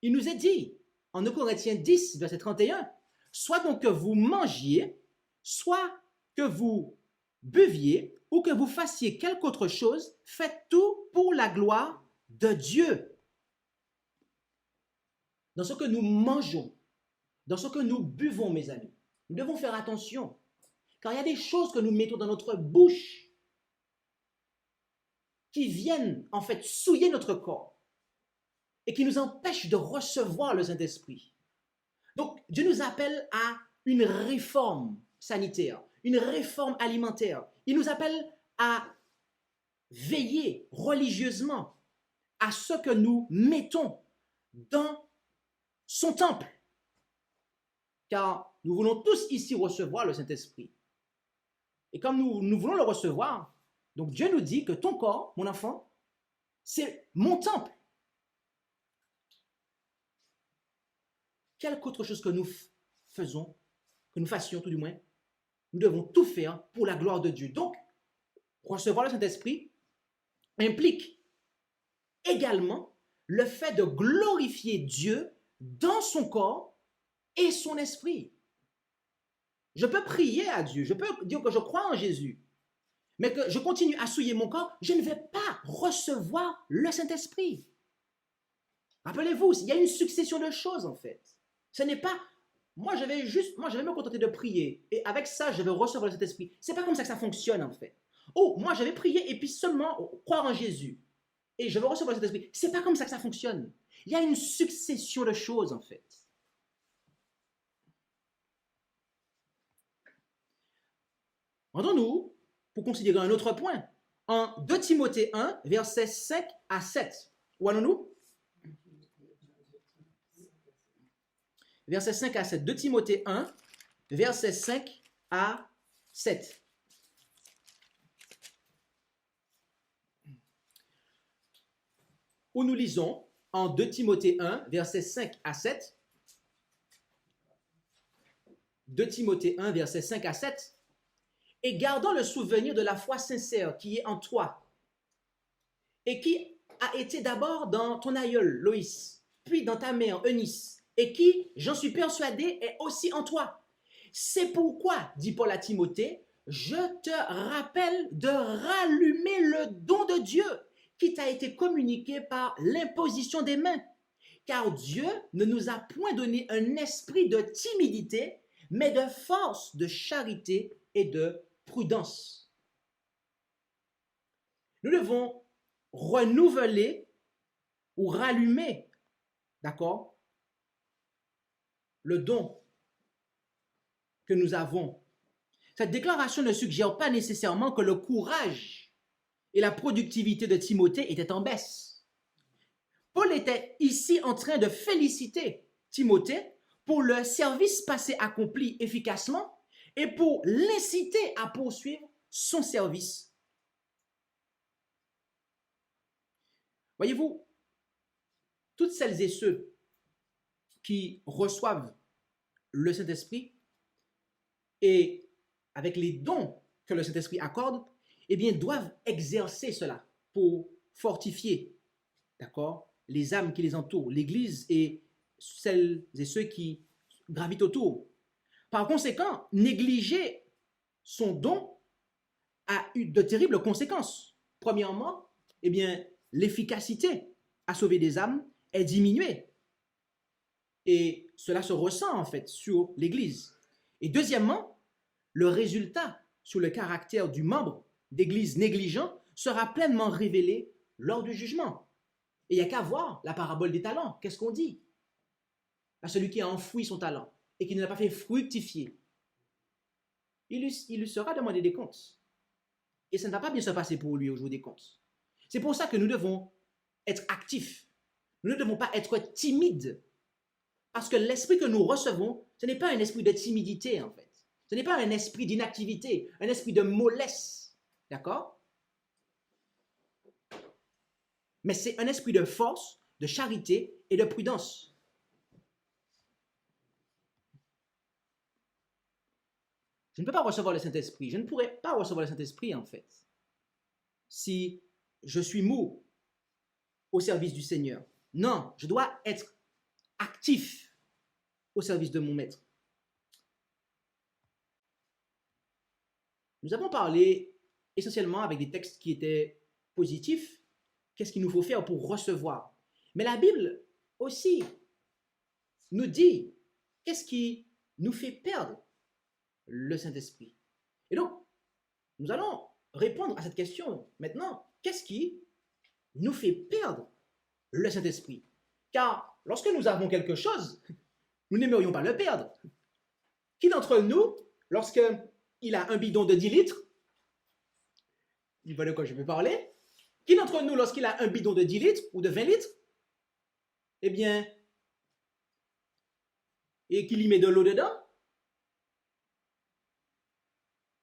il nous est dit en 1 Corinthiens 10, verset 31, « Soit donc que vous mangiez, soit que vous buviez, ou que vous fassiez quelque autre chose, faites tout pour la gloire de Dieu. » Dans ce que nous mangeons, dans ce que nous buvons, mes amis, nous devons faire attention, car il y a des choses que nous mettons dans notre bouche qui viennent en fait souiller notre corps et qui nous empêchent de recevoir le Saint-Esprit. Donc, Dieu nous appelle à une réforme sanitaire, une réforme alimentaire. Il nous appelle à veiller religieusement à ce que nous mettons dans son temple. Car nous voulons tous ici recevoir le Saint-Esprit. Et comme nous voulons le recevoir, donc Dieu nous dit que ton corps, mon enfant, c'est mon temple. Quelque autre chose que nous faisons, que nous fassions tout du moins, nous devons tout faire pour la gloire de Dieu. Donc, recevoir le Saint-Esprit implique également le fait de glorifier Dieu dans son corps et son esprit. Je peux prier à Dieu, je peux dire que je crois en Jésus, mais que je continue à souiller mon corps, je ne vais pas recevoir le Saint-Esprit. Rappelez-vous, il y a une succession de choses en fait. Ce n'est pas, moi je vais me contenter de prier et avec ça je vais recevoir le Saint-Esprit. C'est pas comme ça que ça fonctionne en fait. Oh, moi je vais prier et puis seulement croire en Jésus et je vais recevoir le Saint-Esprit. C'est pas comme ça que ça fonctionne. Il y a une succession de choses en fait. Rendons-nous pour considérer un autre point. En 2 Timothée 1, versets 5 à 7. Où allons-nous? Versets 5 à 7. 2 Timothée 1, versets 5 à 7. Où nous lisons en 2 Timothée 1, versets 5 à 7. 2 Timothée 1, versets 5 à 7. Et gardant le souvenir de la foi sincère qui est en toi et qui a été d'abord dans ton aïeul Loïs, puis dans ta mère Eunice, et qui, j'en suis persuadé, est aussi en toi. C'est pourquoi, dit Paul à Timothée, je te rappelle de rallumer le don de Dieu qui t'a été communiqué par l'imposition des mains. Car Dieu ne nous a point donné un esprit de timidité, mais de force, de charité et de prudence. Nous devons renouveler ou rallumer, d'accord, le don que nous avons. Cette déclaration ne suggère pas nécessairement que le courage et la productivité de Timothée étaient en baisse. Paul était ici en train de féliciter Timothée pour le service passé accompli efficacement et pour l'inciter à poursuivre son service. Voyez-vous, toutes celles et ceux qui reçoivent le Saint-Esprit et avec les dons que le Saint-Esprit accorde, eh bien, doivent exercer cela pour fortifier, d'accord, les âmes qui les entourent, l'Église et celles et ceux qui gravitent autour. Par conséquent, négliger son don a eu de terribles conséquences. Premièrement, eh bien, l'efficacité à sauver des âmes est diminuée. Et cela se ressent en fait sur l'Église. Et deuxièmement, le résultat sur le caractère du membre d'Église négligent sera pleinement révélé lors du jugement. Et il n'y a qu'à voir la parabole des talents. Qu'est-ce qu'on dit à celui qui a enfoui son talent et qui ne l'a pas fait fructifier? Il lui sera demandé des comptes. Et ça ne va pas bien se passer pour lui au jour des comptes. C'est pour ça que nous devons être actifs. Nous ne devons pas être timides. Parce que l'esprit que nous recevons, ce n'est pas un esprit de timidité en fait. Ce n'est pas un esprit d'inactivité, un esprit de mollesse. D'accord? Mais c'est un esprit de force, de charité et de prudence. Je ne peux pas recevoir le Saint-Esprit. Je ne pourrais pas recevoir le Saint-Esprit, en fait, si je suis mou au service du Seigneur. Non, je dois être actif au service de mon Maître. Nous avons parlé essentiellement avec des textes qui étaient positifs. Qu'est-ce qu'il nous faut faire pour recevoir? Mais la Bible aussi nous dit qu'est-ce qui nous fait perdre le Saint-Esprit. Et donc, nous allons répondre à cette question maintenant. Qu'est-ce qui nous fait perdre le Saint-Esprit? Car lorsque nous avons quelque chose, nous n'aimerions pas le perdre. Qui d'entre nous, lorsqu'il a un bidon de 10 litres, il voit de quoi je vais parler, qui d'entre nous, lorsqu'il a un bidon de 10 litres ou de 20 litres, eh bien, et qu'il y met de l'eau dedans,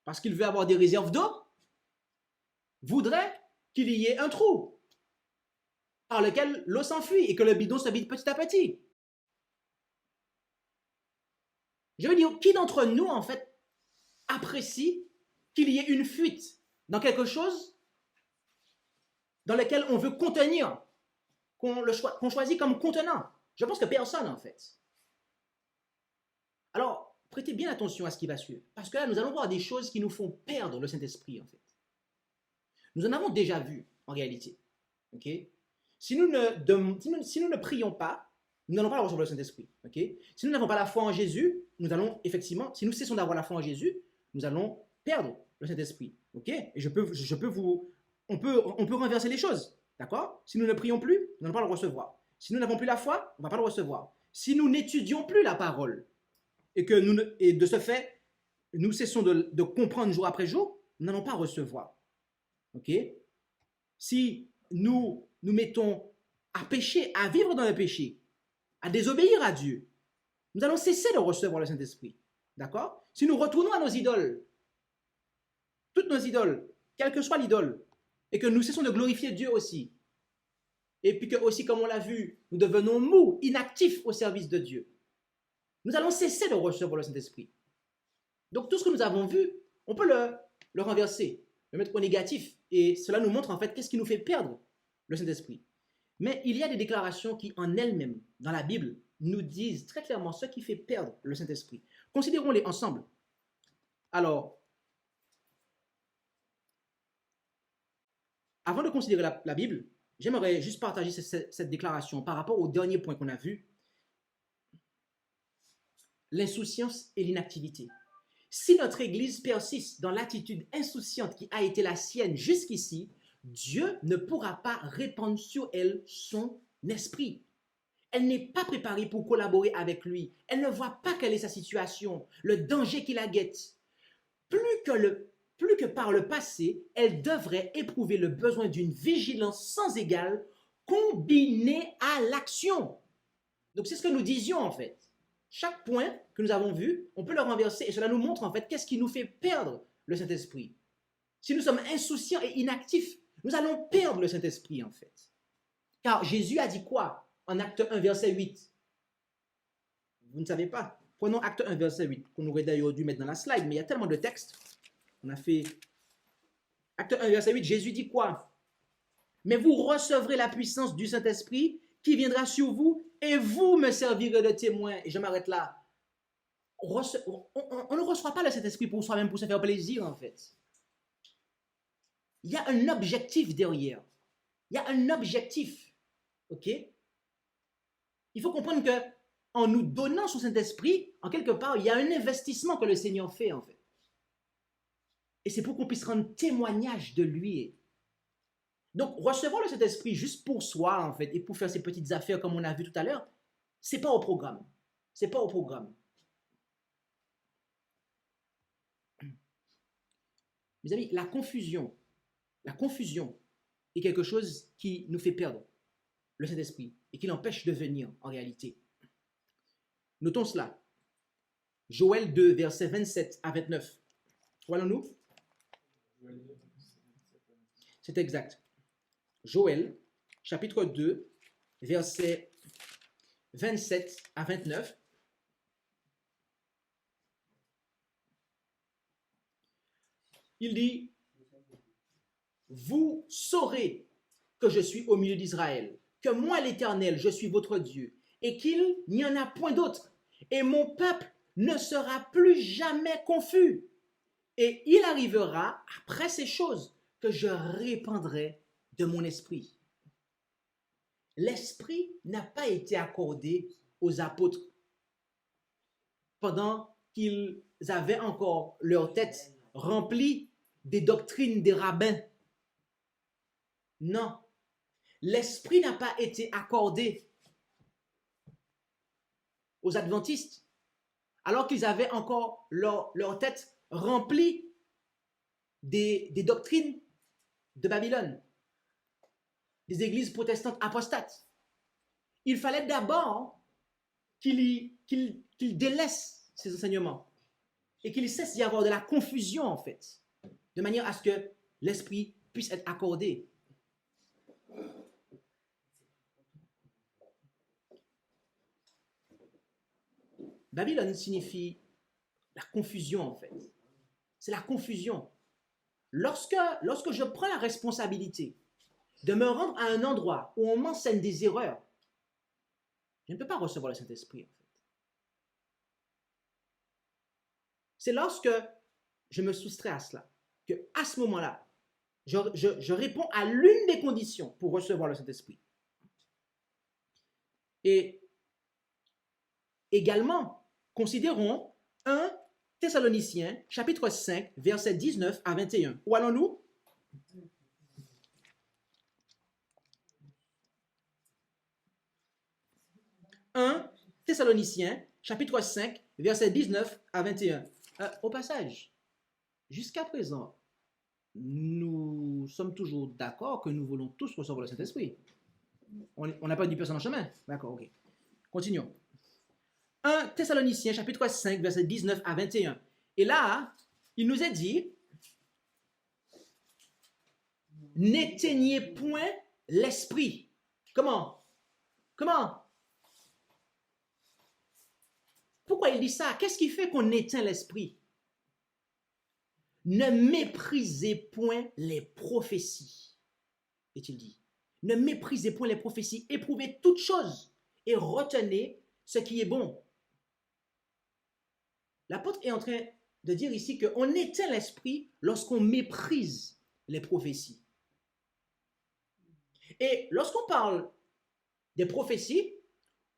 parce qu'il veut avoir des réserves d'eau, voudrait qu'il y ait un trou par lequel l'eau s'enfuit et que le bidon se vide petit à petit. Je veux dire, qui d'entre nous, en fait, apprécie qu'il y ait une fuite dans quelque chose dans lequel on veut contenir, qu'on choisit comme contenant? Je pense que personne, en fait. Alors, prêtez bien attention à ce qui va suivre, parce que là, nous allons voir des choses qui nous font perdre le Saint-Esprit, en fait. Nous en avons déjà vu, en réalité. Ok? Si nous ne prions pas, nous n'allons pas recevoir le Saint-Esprit. Ok? Si nous n'avons pas la foi en Jésus, nous allons effectivement, si nous cessons d'avoir la foi en Jésus, nous allons perdre le Saint-Esprit. Ok? Et on peut renverser les choses. D'accord? Si nous ne prions plus, nous n'allons pas le recevoir. Si nous n'avons plus la foi, on ne va pas le recevoir. Si nous n'étudions plus la parole, et de ce fait, nous cessons de comprendre jour après jour, nous n'allons pas recevoir. Ok? Si nous nous mettons à pécher, à vivre dans le péché, à désobéir à Dieu, nous allons cesser de recevoir le Saint-Esprit. D'accord? Si nous retournons à nos idoles, toutes nos idoles, quelle que soit l'idole, et que nous cessons de glorifier Dieu aussi, et puis que aussi, comme on l'a vu, nous devenons mous, inactifs au service de Dieu, nous allons cesser de recevoir le Saint-Esprit. Donc tout ce que nous avons vu, on peut le renverser, le mettre au négatif, et cela nous montre en fait qu'est-ce qui nous fait perdre le Saint-Esprit. Mais il y a des déclarations qui en elles-mêmes, dans la Bible, nous disent très clairement ce qui fait perdre le Saint-Esprit. Considérons-les ensemble. Alors, avant de considérer la Bible, j'aimerais juste partager cette déclaration par rapport au dernier point qu'on a vu, l'insouciance et l'inactivité. Si notre Église persiste dans l'attitude insouciante qui a été la sienne jusqu'ici, Dieu ne pourra pas répandre sur elle son esprit. Elle n'est pas préparée pour collaborer avec lui. Elle ne voit pas quelle est sa situation, le danger qui la guette. Plus que par le passé, elle devrait éprouver le besoin d'une vigilance sans égale combinée à l'action. Donc c'est ce que nous disions en fait. Chaque point que nous avons vu, on peut le renverser et cela nous montre en fait qu'est-ce qui nous fait perdre le Saint-Esprit. Si nous sommes insouciants et inactifs, nous allons perdre le Saint-Esprit en fait. Car Jésus a dit quoi en Acte 1, verset 8? Vous ne savez pas. Prenons Acte 1, verset 8, qu'on aurait d'ailleurs dû mettre dans la slide, mais il y a tellement de textes. On a fait Acte 1, verset 8, Jésus dit quoi? Mais vous recevrez la puissance du Saint-Esprit qui viendra sur vous et vous me servirez de témoin. Et je m'arrête là. On ne reçoit pas le Saint-Esprit pour soi-même, pour se faire plaisir en fait. Il y a un objectif derrière. Il y a un objectif. Ok? Il faut comprendre que en nous donnant son Saint-Esprit, en quelque part, il y a un investissement que le Seigneur fait en fait. Et c'est pour qu'on puisse rendre témoignage de lui. Donc, recevoir le Saint-Esprit juste pour soi, en fait, et pour faire ses petites affaires comme on a vu tout à l'heure, c'est pas au programme. C'est pas au programme. Mes amis, la confusion est quelque chose qui nous fait perdre le Saint-Esprit et qui l'empêche de venir en réalité. Notons cela. Joël 2, versets 27 à 29. Voyons-nous? C'est exact. Joël, chapitre 2, versets 27 à 29. Il dit, vous saurez que je suis au milieu d'Israël, que moi l'Éternel, je suis votre Dieu, et qu'il n'y en a point d'autre, et mon peuple ne sera plus jamais confus. Et il arrivera, après ces choses, que je répandrai de mon esprit. L'esprit n'a pas été accordé aux apôtres pendant qu'ils avaient encore leur tête remplie des doctrines des rabbins. Non, l'esprit n'a pas été accordé aux adventistes alors qu'ils avaient encore leur tête remplie des doctrines de Babylone, des églises protestantes apostates. Il fallait d'abord qu'ils délaissent ces enseignements et qu'il cesse d'y avoir de la confusion en fait, de manière à ce que l'esprit puisse être accordé. Babylone signifie la confusion en fait. C'est la confusion. Lorsque je prends la responsabilité de me rendre à un endroit où on m'enseigne des erreurs, je ne peux pas recevoir le Saint-Esprit en fait. C'est lorsque je me soustrais à cela, que à ce moment-là, je réponds à l'une des conditions pour recevoir le Saint-Esprit. Et également, considérons 1 Thessaloniciens, chapitre 5, versets 19 à 21. Où allons-nous? Thessaloniciens, chapitre 5, versets 19 à 21. Au passage, jusqu'à présent, nous sommes toujours d'accord que nous voulons tous recevoir le Saint-Esprit. On n'a pas dit personne en chemin. D'accord, ok. Continuons. 1 Thessaloniciens, chapitre 5, versets 19 à 21. Et là, il nous est dit, n'éteignez point l'esprit. Comment? Pourquoi il dit ça? Qu'est-ce qui fait qu'on éteint l'esprit? Ne méprisez point les prophéties, est-il dit. Ne méprisez point les prophéties, éprouvez toutes choses et retenez ce qui est bon. L'apôtre est en train de dire ici qu'on éteint l'esprit lorsqu'on méprise les prophéties. Et lorsqu'on parle des prophéties,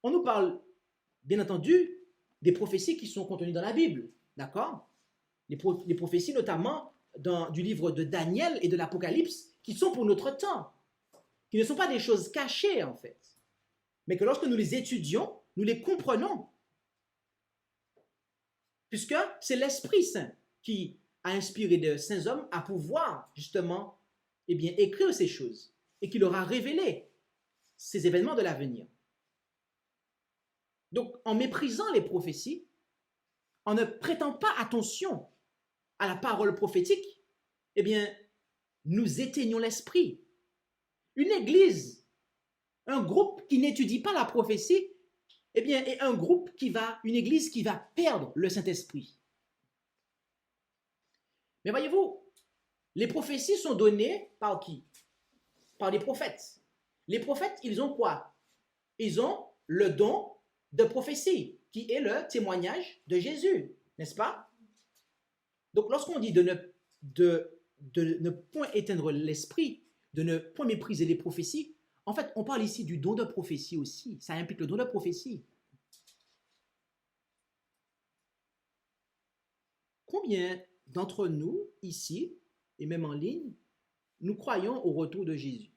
on nous parle, bien entendu, des prophéties qui sont contenues dans la Bible, d'accord? Les prophéties notamment du livre de Daniel et de l'Apocalypse, qui sont pour notre temps, qui ne sont pas des choses cachées en fait, mais que lorsque nous les étudions, nous les comprenons. Puisque c'est l'Esprit Saint qui a inspiré de saints hommes à pouvoir justement écrire ces choses et qui leur a révélé ces événements de l'avenir. Donc, en méprisant les prophéties, en ne prêtant pas attention à la parole prophétique, nous éteignons l'esprit. Une église, un groupe qui n'étudie pas la prophétie, est une église qui va perdre le Saint-Esprit. Mais voyez-vous, les prophéties sont données par qui? Par les prophètes. Les prophètes, ils ont quoi? Ils ont le don de prophétie, qui est le témoignage de Jésus, n'est-ce pas? Donc, lorsqu'on dit de ne point éteindre l'esprit, de ne point mépriser les prophéties, en fait, on parle ici du don de prophétie aussi. Ça implique le don de prophétie. Combien d'entre nous, ici, et même en ligne, nous croyons au retour de Jésus?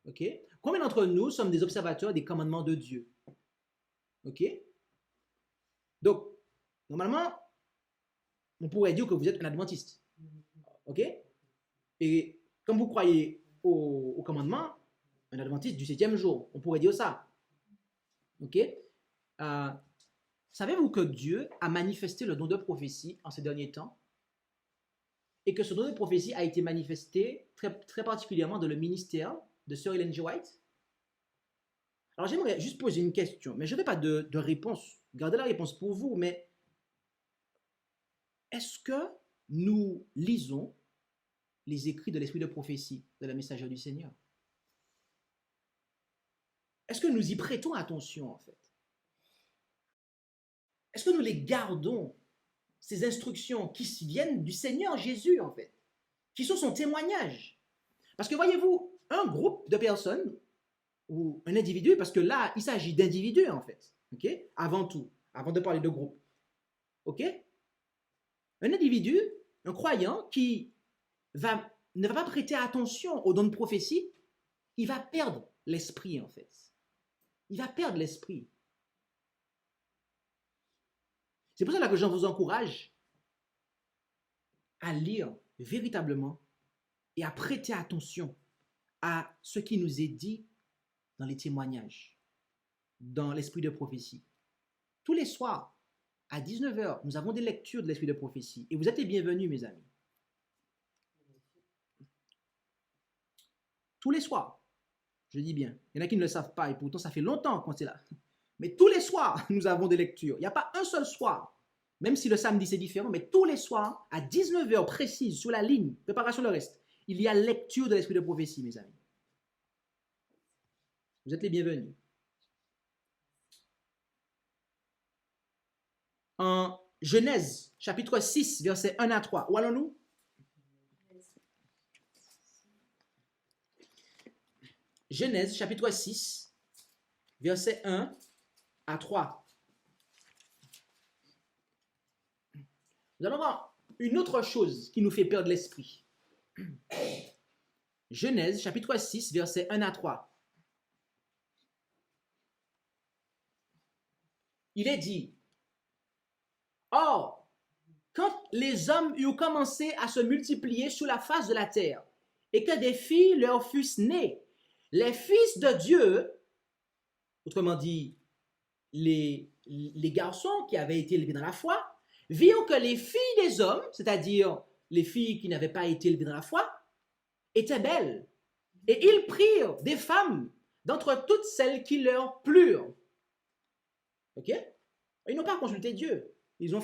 Ok? Combien d'entre nous sommes des observateurs des commandements de Dieu? Ok? Donc, normalement, on pourrait dire que vous êtes un adventiste. Ok? Et comme vous croyez au commandement, un adventiste du 7e jour, on pourrait dire ça. Ok? Savez-vous que Dieu a manifesté le don de prophétie en ces derniers temps? Et que ce don de prophétie a été manifesté très, très particulièrement dans le ministère de Sir Ellen G. White? Alors j'aimerais juste poser une question, mais je n'aurai pas de réponse. Gardez la réponse pour vous, mais est-ce que nous lisons les écrits de l'esprit de prophétie de la messagère du Seigneur? Est-ce que nous y prêtons attention en fait? Est-ce que nous les gardons, ces instructions qui viennent du Seigneur Jésus en fait, qui sont son témoignage? Parce que voyez-vous, un groupe de personnes ou un individu, parce que là, il s'agit d'individus en fait, ok? Avant tout, avant de parler de groupe, ok? Un individu, un croyant qui ne va pas prêter attention aux dons de prophétie, il va perdre l'esprit en fait. Il va perdre l'esprit. C'est pour cela que je vous encourage à lire véritablement et à prêter attention à ce qui nous est dit dans les témoignages, dans l'esprit de prophétie. Tous les soirs, à 19h, nous avons des lectures de l'esprit de prophétie. Et vous êtes les bienvenus, mes amis. Tous les soirs, je dis bien. Il y en a qui ne le savent pas et pourtant ça fait longtemps qu'on est là. Mais tous les soirs, nous avons des lectures. Il n'y a pas un seul soir, même si le samedi c'est différent, mais tous les soirs, à 19h précise, sur la ligne, préparation le reste, il y a lecture de l'esprit de prophétie, mes amis. Vous êtes les bienvenus. En Genèse, chapitre 6, versets 1 à 3, où allons-nous? Genèse chapitre 6, versets 1 à 3. Nous allons voir une autre chose qui nous fait perdre l'esprit. Genèse chapitre 6, versets 1 à 3. Il est dit, « Or, quand les hommes eurent commencé à se multiplier sur la face de la terre, et que des filles leur fussent nées, les fils de Dieu, autrement dit, les garçons qui avaient été élevés dans la foi, virent que les filles des hommes, c'est-à-dire les filles qui n'avaient pas été élevées dans la foi, étaient belles. Et ils prirent des femmes d'entre toutes celles qui leur plurent. » Ok? Ils n'ont pas consulté Dieu. Ils ont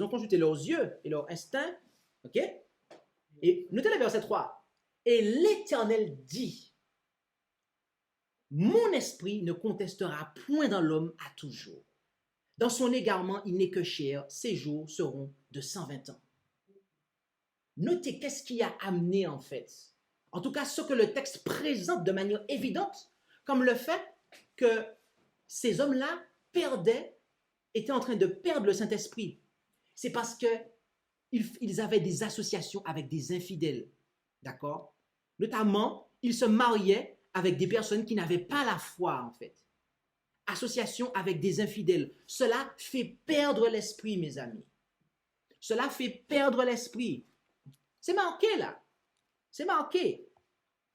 consulté leurs yeux et leur instinct. Ok? Et notez le verset 3. Et l'Éternel dit, mon esprit ne contestera point dans l'homme à toujours. Dans son égarement, il n'est que chair. Ses jours seront de 120 ans. Notez qu'est-ce qui a amené en fait. En tout cas, ce que le texte présente de manière évidente, comme le fait que ces hommes-là étaient en train de perdre le Saint-Esprit. C'est parce qu'ils avaient des associations avec des infidèles. D'accord? Notamment, ils se mariaient avec des personnes qui n'avaient pas la foi, en fait. Association avec des infidèles. Cela fait perdre l'esprit, mes amis. Cela fait perdre l'esprit. C'est marqué, là. C'est marqué.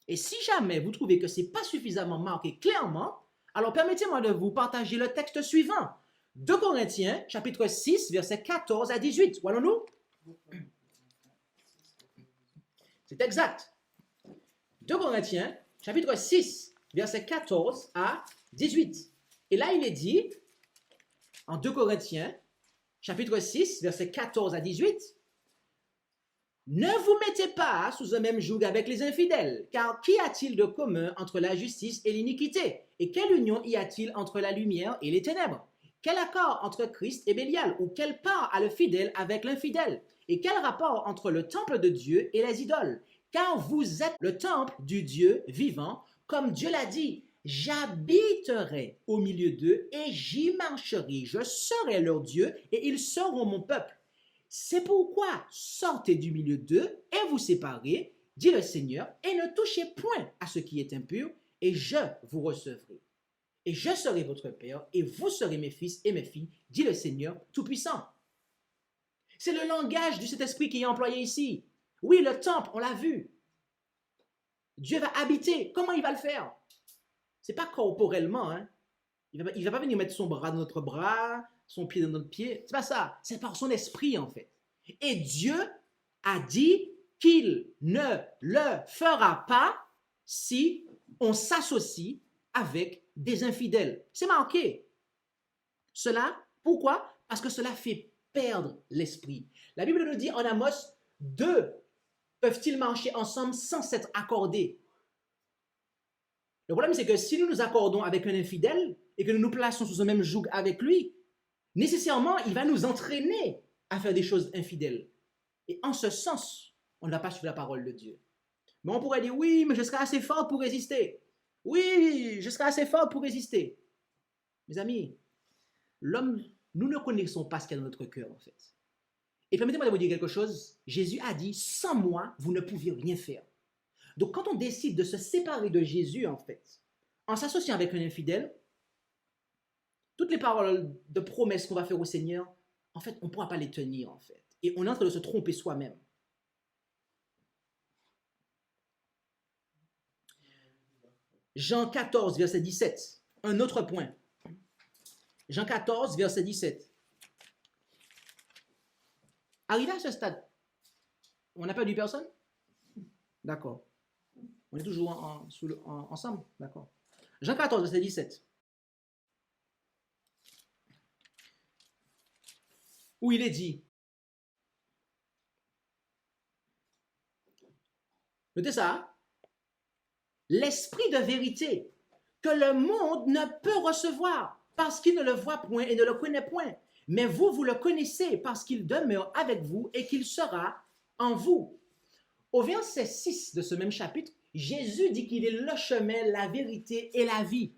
Et si jamais vous trouvez que ce n'est pas suffisamment marqué clairement, alors permettez-moi de vous partager le texte suivant. 2 Corinthiens, chapitre 6, versets 14 à 18. Où allons-nous? C'est exact. 2 Corinthiens, chapitre 6, versets 14 à 18. Et là, il est dit, en 2 Corinthiens, chapitre 6, versets 14 à 18, « Ne vous mettez pas sous un même joug avec les infidèles, car qu'y a-t-il de commun entre la justice et l'iniquité? Et quelle union y a-t-il entre la lumière et les ténèbres? Quel accord entre Christ et Bélial? Ou quelle part a le fidèle avec l'infidèle? Et quel rapport entre le temple de Dieu et les idoles? Car vous êtes le temple du Dieu vivant, comme Dieu l'a dit. J'habiterai au milieu d'eux et j'y marcherai. Je serai leur Dieu et ils seront mon peuple. C'est pourquoi sortez du milieu d'eux et vous séparez, dit le Seigneur, et ne touchez point à ce qui est impur, et je vous recevrai. Et je serai votre Père, et vous serez mes fils et mes filles, dit le Seigneur Tout-Puissant. C'est le langage du Saint-Esprit qui est employé ici. Oui, le temple, on l'a vu. Dieu va habiter. Comment il va le faire? C'est pas corporellement. Hein? Il va pas venir mettre son bras dans notre bras, son pied dans notre pied. C'est pas ça. C'est par son esprit, en fait. Et Dieu a dit qu'il ne le fera pas si on s'associe avec des infidèles. C'est marqué. Cela, pourquoi? Parce que cela fait perdre l'esprit. La Bible nous dit en Amos, 2 peuvent-ils marcher ensemble sans s'être accordés? Le problème, c'est que si nous nous accordons avec un infidèle et que nous nous plaçons sous un même joug avec lui, nécessairement, il va nous entraîner à faire des choses infidèles. Et en ce sens, on ne va pas suivre la parole de Dieu. Mais on pourrait dire, oui, mais je serai assez fort pour résister. Oui, je serai assez fort pour résister. Mes amis, l'homme, nous ne connaissons pas ce qu'il y a dans notre cœur, en fait. Et permettez-moi de vous dire quelque chose. Jésus a dit, sans moi, vous ne pouviez rien faire. Donc, quand on décide de se séparer de Jésus, en fait, en s'associant avec un infidèle, toutes les paroles de promesses qu'on va faire au Seigneur, en fait, on ne pourra pas les tenir, en fait. Et on est en train de se tromper soi-même. Jean 14, verset 17. Un autre point. Jean 14, verset 17. Arrivé à ce stade, on n'a pas perdu personne? D'accord. On est toujours ensemble? D'accord. Jean 14, verset 17. Où il est dit, notez ça, l'esprit de vérité que le monde ne peut recevoir parce qu'il ne le voit point et ne le connaît point. Mais vous, vous le connaissez parce qu'il demeure avec vous et qu'il sera en vous. au verset 6 de ce même chapitre, Jésus dit qu'il est le chemin, la vérité et la vie.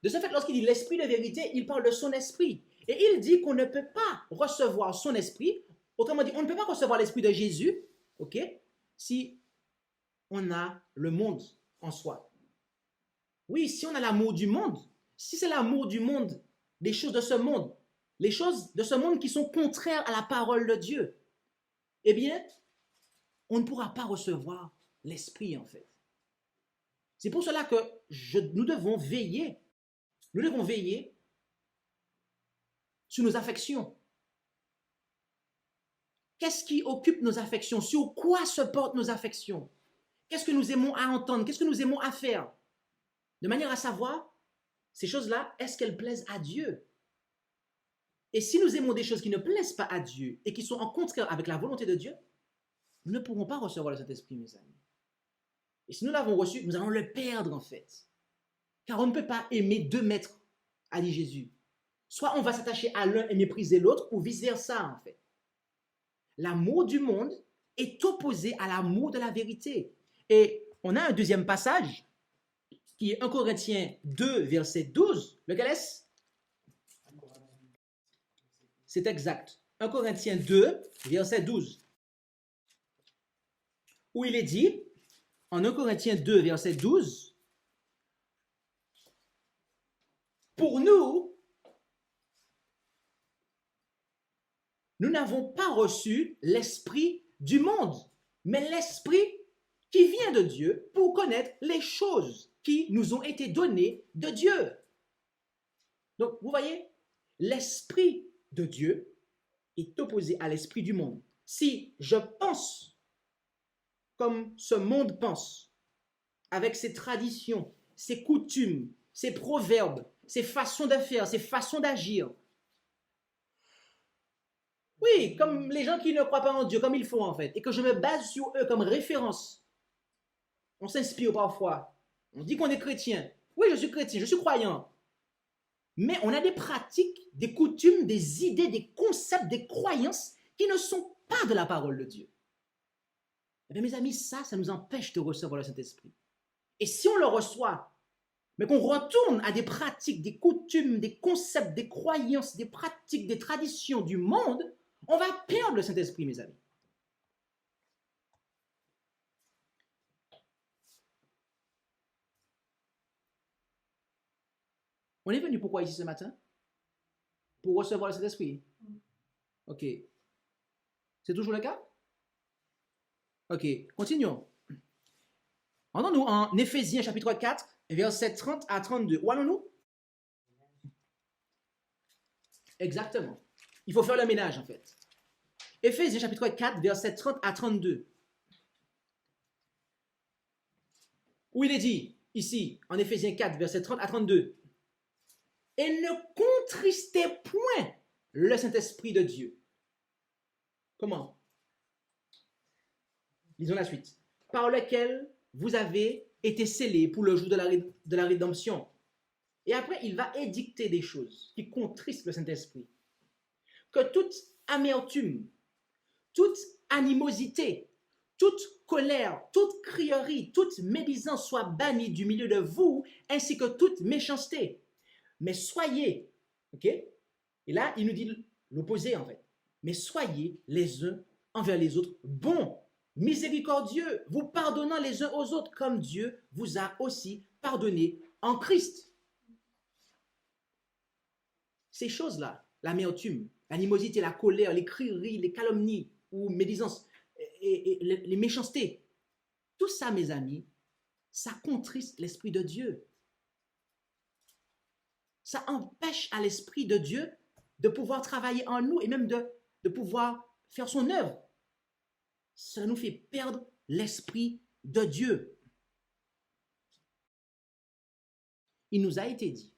De ce fait, lorsqu'il dit l'esprit de vérité, il parle de son esprit. Et il dit qu'on ne peut pas recevoir son esprit, autrement dit, on ne peut pas recevoir l'esprit de Jésus, ok, si on a le monde en soi. Oui, si on a l'amour du monde, si c'est l'amour du monde, des choses de ce monde, les choses de ce monde qui sont contraires à la parole de Dieu, eh bien, on ne pourra pas recevoir l'esprit en fait. C'est pour cela que nous devons veiller sur nos affections. Qu'est-ce qui occupe nos affections? Sur quoi se portent nos affections? Qu'est-ce que nous aimons à entendre? Qu'est-ce que nous aimons à faire? De manière à savoir, ces choses-là, est-ce qu'elles plaisent à Dieu? Et si nous aimons des choses qui ne plaisent pas à Dieu et qui sont en contraire avec la volonté de Dieu, nous ne pourrons pas recevoir le Saint-Esprit, mes amis. Et si nous l'avons reçu, nous allons le perdre en fait. Car on ne peut pas aimer deux maîtres, a dit Jésus. Soit on va s'attacher à l'un et mépriser l'autre, ou vice-versa en fait. L'amour du monde est opposé à l'amour de la vérité. Et on a un deuxième passage qui est 1 Corinthiens 2, verset 12. Lequel est-ce? C'est exact. 1 Corinthiens 2, verset 12. Où il est dit, en 1 Corinthiens 2, verset 12, pour nous, nous n'avons pas reçu l'esprit du monde, mais l'esprit qui vient de Dieu pour connaître les choses qui nous ont été données de Dieu. Donc, vous voyez, l'esprit de Dieu est opposé à l'esprit du monde. Si je pense comme ce monde pense, avec ses traditions, ses coutumes, ses proverbes, ses façons de faire, ses façons d'agir, oui, comme les gens qui ne croient pas en Dieu, comme il faut en fait, et que je me base sur eux comme référence. On s'inspire parfois. On dit qu'on est chrétien. Oui, je suis chrétien, je suis croyant. Mais on a des pratiques, des coutumes, des idées, des concepts, des croyances qui ne sont pas de la parole de Dieu. Eh bien, mes amis, ça nous empêche de recevoir le Saint-Esprit. Et si on le reçoit, mais qu'on retourne à des pratiques, des coutumes, des concepts, des croyances, des pratiques, des traditions du monde, on va perdre le Saint-Esprit, mes amis. On est venu pourquoi ici ce matin? Pour recevoir le Saint-Esprit. Ok. C'est toujours le cas? Ok, continuons. Entendons-nous en Éphésiens chapitre 4, versets 30 à 32. Où allons-nous? Exactement. Il faut faire le ménage en fait. Éphésiens chapitre 4, versets 30 à 32. Où il est dit, ici, en Éphésiens 4, versets 30 à 32. Et ne contristez point le Saint-Esprit de Dieu. Comment? Lisons la suite. Par lequel vous avez été scellés pour le jour de la rédemption. Et après, il va édicter des choses qui contristent le Saint-Esprit. Que toute amertume, toute animosité, toute colère, toute crierie, toute médisance soit bannie du milieu de vous, ainsi que toute méchanceté. Mais soyez, ok? Et là, il nous dit l'opposé en fait. Mais soyez les uns envers les autres bons, miséricordieux, vous pardonnant les uns aux autres comme Dieu vous a aussi pardonné en Christ. Ces choses-là, l'amertume, l'animosité, la colère, les crieries, les calomnies ou médisances, et les méchancetés, tout ça, mes amis, ça contriste l'Esprit de Dieu. Ça empêche à l'Esprit de Dieu de pouvoir travailler en nous et même de pouvoir faire son œuvre. Ça nous fait perdre l'Esprit de Dieu. Il nous a été dit,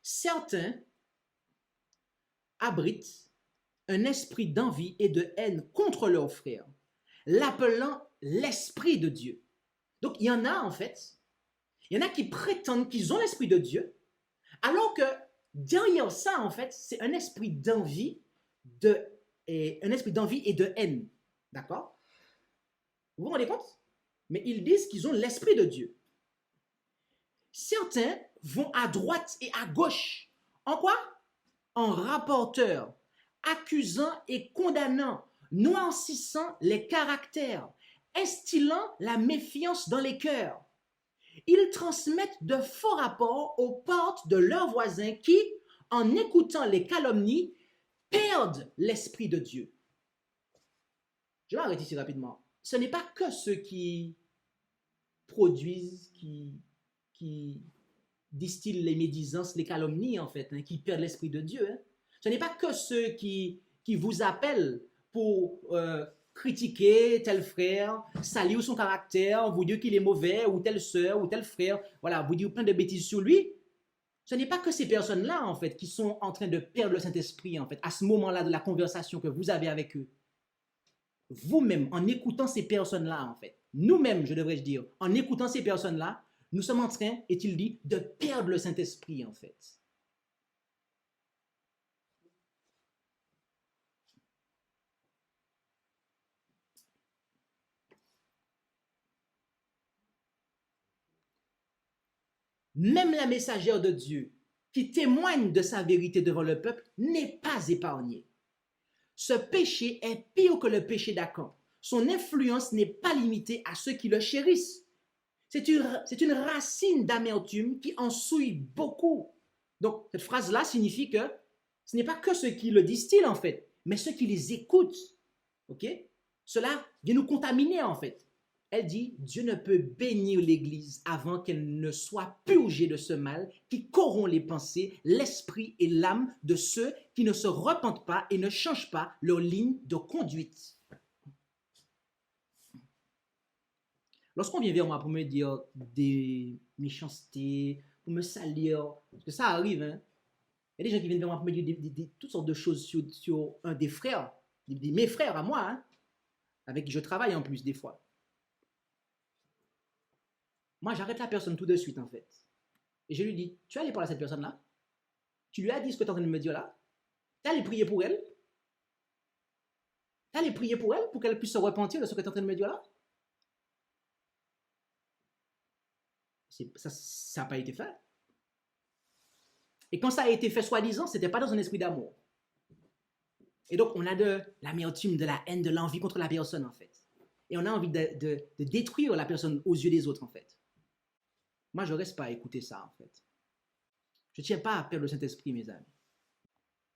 certains abritent un esprit d'envie et de haine contre leurs frères, l'appelant l'Esprit de Dieu. Donc il y en a en fait, il y en a qui prétendent qu'ils ont l'Esprit de Dieu, alors que derrière ça en fait, c'est un esprit d'envie et de haine. D'accord? Vous vous rendez compte? Mais ils disent qu'ils ont l'Esprit de Dieu. Certains vont à droite et à gauche. En quoi? En rapporteur, accusant et condamnant, noircissant les caractères, instillant la méfiance dans les cœurs. Ils transmettent de faux rapports aux portes de leurs voisins qui, en écoutant les calomnies, perdent l'Esprit de Dieu. Je vais arrêter ici rapidement. Ce n'est pas que ceux qui produisent, qui distillent les médisances, les calomnies, en fait, qui perdent l'Esprit de Dieu. Ce n'est pas que ceux qui vous appellent pour critiquer tel frère, salir son caractère, vous dire qu'il est mauvais, ou telle sœur, ou tel frère, voilà, vous dire plein de bêtises sur lui. Ce n'est pas que ces personnes-là, en fait, qui sont en train de perdre le Saint-Esprit, en fait, à ce moment-là de la conversation que vous avez avec eux. Vous-même, en écoutant ces personnes-là, en fait, nous-mêmes, je devrais dire, en écoutant ces personnes-là, nous sommes en train, est-il dit, de perdre le Saint-Esprit, en fait. Même la messagère de Dieu, qui témoigne de sa vérité devant le peuple, n'est pas épargnée. Ce péché est pire que le péché d'Acan. Son influence n'est pas limitée à ceux qui le chérissent. C'est une racine d'amertume qui en souille beaucoup. Donc, cette phrase-là signifie que ce n'est pas que ceux qui le distillent, en fait, mais ceux qui les écoutent. OK? Cela vient nous contaminer, en fait. Elle dit, Dieu ne peut bénir l'Église avant qu'elle ne soit purgée de ce mal qui corrompt les pensées, l'esprit et l'âme de ceux qui ne se repentent pas et ne changent pas leur ligne de conduite. Lorsqu'on vient vers moi pour me dire des méchancetés, pour me salir, parce que ça arrive, hein? Il y a des gens qui viennent vers moi pour me dire toutes sortes de choses sur un des frères, mes frères à moi, hein? Avec qui je travaille en plus des fois. Moi, j'arrête la personne tout de suite, en fait. Et je lui dis, tu es allé parler à cette personne-là? Tu lui as dit ce que tu es en train de me dire là? Tu es allé prier pour elle? Tu es allé prier pour elle pour qu'elle puisse se repentir de ce que tu es en train de me dire là? Ça n'a pas été fait. Et quand ça a été fait soi-disant, ce n'était pas dans un esprit d'amour. Et donc, on a de l'amertume, de la haine, de l'envie contre la personne, en fait. Et on a envie de détruire la personne aux yeux des autres, en fait. Moi, je ne reste pas à écouter ça, en fait. Je ne tiens pas à perdre le Saint-Esprit, mes amis.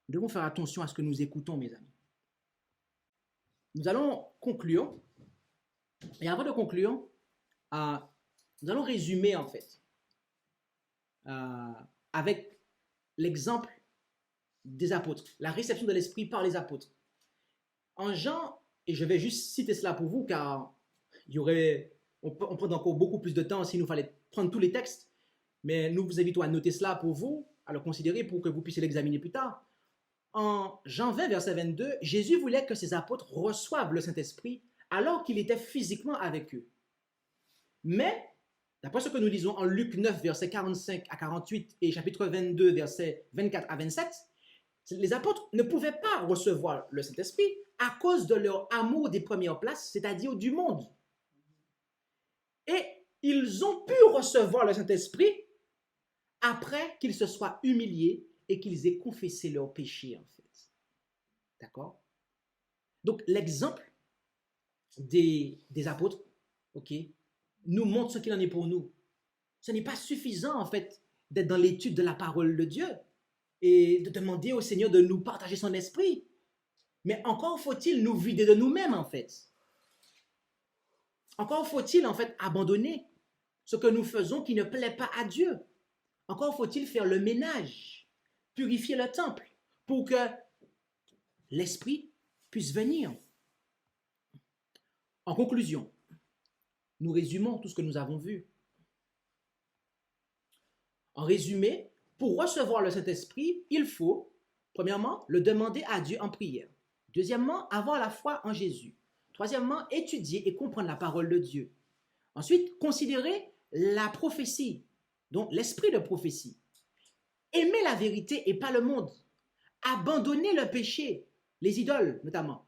Nous devons faire attention à ce que nous écoutons, mes amis. Nous allons conclure. Et avant de conclure, nous allons résumer, en fait, avec l'exemple des apôtres, la réception de l'Esprit par les apôtres. En Jean, et je vais juste citer cela pour vous, car on prend encore beaucoup plus de temps s'il nous fallait prendre tous les textes, mais nous vous invitons à noter cela pour vous, à le considérer pour que vous puissiez l'examiner plus tard. En Jean 20, verset 22, Jésus voulait que ses apôtres reçoivent le Saint-Esprit alors qu'il était physiquement avec eux. Mais, d'après ce que nous lisons en Luc 9, verset 45 à 48 et chapitre 22, verset 24 à 27, les apôtres ne pouvaient pas recevoir le Saint-Esprit à cause de leur amour des premières places, c'est-à-dire du monde. Et ils ont pu recevoir le Saint-Esprit après qu'ils se soient humiliés et qu'ils aient confessé leurs péchés, en fait. D'accord? Donc, l'exemple des apôtres, ok, nous montre ce qu'il en est pour nous. Ce n'est pas suffisant, en fait, d'être dans l'étude de la parole de Dieu et de demander au Seigneur de nous partager son esprit. Mais encore faut-il nous vider de nous-mêmes, en fait. Encore faut-il, en fait, abandonner ce que nous faisons qui ne plaît pas à Dieu. Encore faut-il faire le ménage, purifier le temple pour que l'Esprit puisse venir. En conclusion, nous résumons tout ce que nous avons vu. En résumé, pour recevoir le Saint-Esprit, il faut, premièrement, le demander à Dieu en prière. Deuxièmement, avoir la foi en Jésus. Troisièmement, étudier et comprendre la parole de Dieu. Ensuite, considérer la prophétie, donc l'esprit de prophétie. Aimer la vérité et pas le monde. Abandonner le péché, les idoles notamment.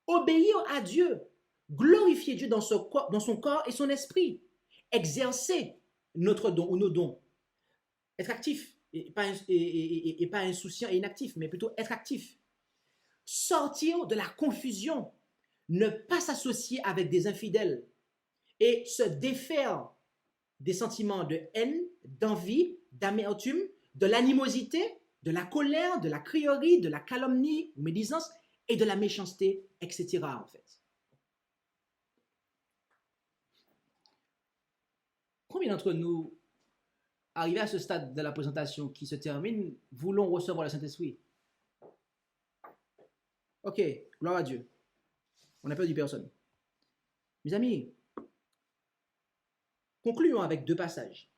obéir à Dieu, glorifier Dieu dans son corps et son esprit, exercer notre don ou nos dons, être actif et pas insouciant et inactif, mais plutôt être actif, sortir de la confusion, ne pas s'associer avec des infidèles et se défaire des sentiments de haine, d'envie, d'amertume, de l'animosité, de la colère, de la crierie, de la calomnie ou médisance et de la méchanceté, etc. en fait. Combien d'entre nous, arrivés à ce stade de la présentation qui se termine, voulons recevoir le Saint-Esprit? Ok, gloire à Dieu. On n'a pas dit personne. Mes amis, concluons avec 2 passages.